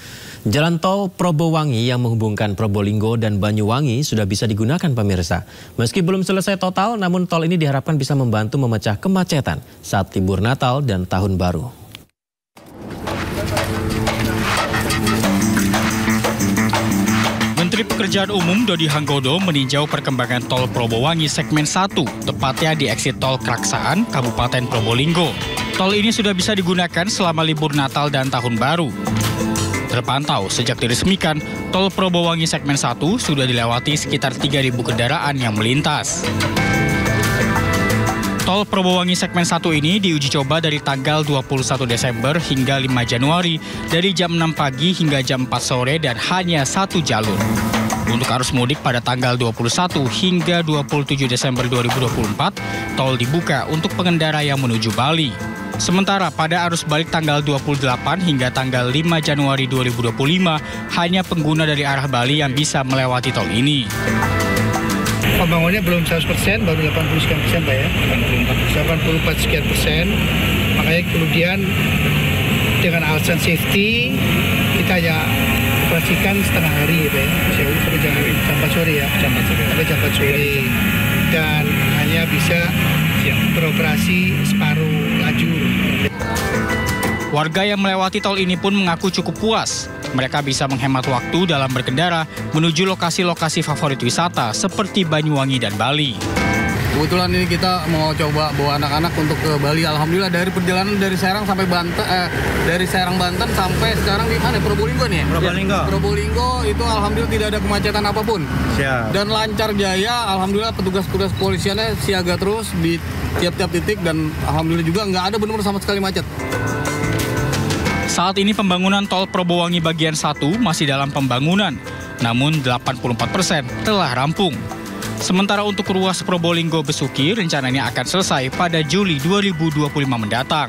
S1: Jalan tol Probowangi yang menghubungkan Probolinggo dan Banyuwangi sudah bisa digunakan pemirsa. Meski belum selesai total, namun tol ini diharapkan bisa membantu memecah kemacetan saat libur Natal dan Tahun Baru.
S16: Menteri Pekerjaan Umum Dodi Hanggodo meninjau perkembangan tol Probowangi segmen 1, tepatnya di eksit tol Kraksaan, Kabupaten Probolinggo. Tol ini sudah bisa digunakan selama libur Natal dan Tahun Baru. Terpantau sejak diresmikan, tol Probowangi segmen 1 sudah dilewati sekitar 3.000 kendaraan yang melintas. Tol Probowangi segmen 1 ini diuji coba dari tanggal 21 Desember hingga 5 Januari dari jam 6 pagi hingga jam 4 sore dan hanya 1 jalur. Untuk arus mudik pada tanggal 21 hingga 27 Desember 2024, tol dibuka untuk pengendara yang menuju Bali. Sementara pada arus balik tanggal 28 hingga tanggal 5 Januari 2025, hanya pengguna dari arah Bali yang bisa melewati tol ini.
S19: Pembangunannya belum 100%, baru 80 sekian persen Pak ya. 84 sekian persen. Makanya kemudian dengan alasan safety, kita ya operasikan setengah hari Pak ya. Sampai jam 4 sore ya. Sampai jam 4 sore. Dan hanya bisa beroperasi separuh lajur.
S16: Warga yang melewati tol ini pun mengaku cukup puas. Mereka bisa menghemat waktu dalam berkendara menuju lokasi-lokasi favorit wisata seperti Banyuwangi dan Bali.
S20: Kebetulan ini kita mau coba bawa anak-anak untuk ke Bali. Alhamdulillah dari perjalanan dari Serang sampai Banten, dari Serang Banten sampai sekarang di mana? Probolinggo nih. Probolinggo itu alhamdulillah tidak ada kemacetan apapun. Siap. Dan lancar jaya. Alhamdulillah petugas-petugas kepolisiannya siaga terus di tiap-tiap titik dan alhamdulillah juga nggak ada benar-benar sama sekali macet.
S16: Saat ini pembangunan tol Probowangi bagian 1 masih dalam pembangunan, namun 84% telah rampung. Sementara untuk ruas Probolinggo Besuki rencananya akan selesai pada Juli 2025 mendatang.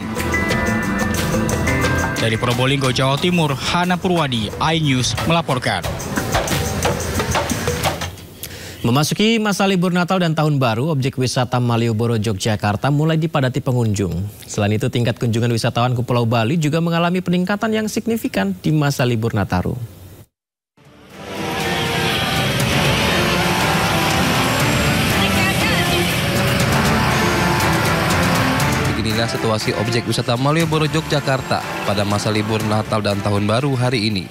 S16: Dari Probolinggo, Jawa Timur, Hana Purwadi, iNews melaporkan.
S1: Memasuki masa libur Natal dan Tahun Baru, objek wisata Malioboro, Yogyakarta mulai dipadati pengunjung. Selain itu, tingkat kunjungan wisatawan ke Pulau Bali juga mengalami peningkatan yang signifikan di masa libur Nataru.
S21: Beginilah situasi objek wisata Malioboro, Yogyakarta pada masa libur Natal dan Tahun Baru hari ini.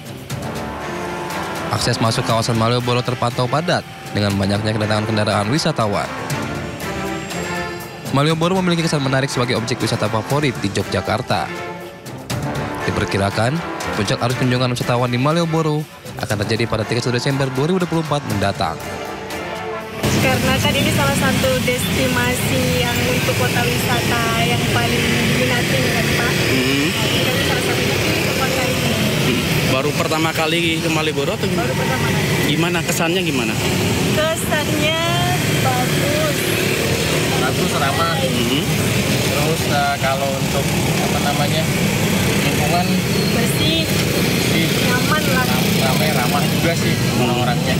S21: Akses masuk kawasan Malioboro terpantau padat dengan banyaknya kedatangan kendaraan wisatawan. Malioboro memiliki kesan menarik sebagai objek wisata favorit di Yogyakarta. Diperkirakan, puncak arus kunjungan wisatawan di Malioboro akan terjadi pada 31 Desember 2024 mendatang.
S26: Karena kan ini salah satu destinasi yang untuk kota wisata yang paling diminati kan Pak. Jadi salah satunya ke kota ini.
S20: Baru pertama kali ke Malioboro atau gimana?
S26: Baru pertama kali.
S20: Gimana kesannya gimana?
S26: Kesannya bagus.
S5: bagus, ramah. Terus kalau untuk lingkungan
S26: bersih, nyaman lah.
S5: Ramah juga sih orang-orangnya.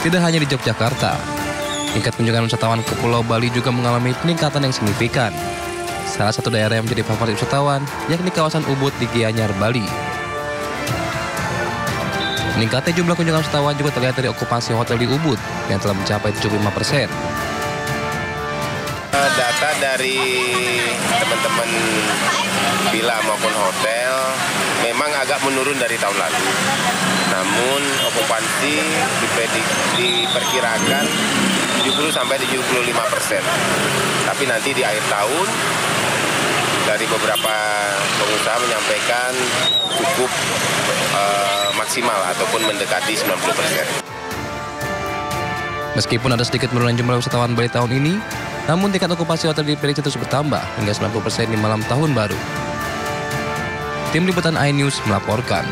S21: Tidak hanya di Yogyakarta, tingkat kunjungan wisatawan ke Pulau Bali juga mengalami peningkatan yang signifikan. Salah satu daerah yang menjadi favorit wisatawan yakni kawasan Ubud di Gianyar, Bali. Meningkatnya jumlah kunjungan wisatawan juga terlihat dari okupasi hotel di Ubud yang telah mencapai 75%.
S7: Data dari teman-teman villa maupun hotel memang agak menurun dari tahun lalu. Namun okupansi diperkirakan 70-75%. Tapi nanti di akhir tahun dari beberapa pengusaha menyampaikan cukup maksimal ataupun mendekati 90%.
S21: Meskipun ada sedikit penurunan jumlah wisatawan Bali tahun ini, namun tingkat okupasi hotel diprediksi terus bertambah hingga 90% di malam tahun baru. Tim Liputan iNews melaporkan.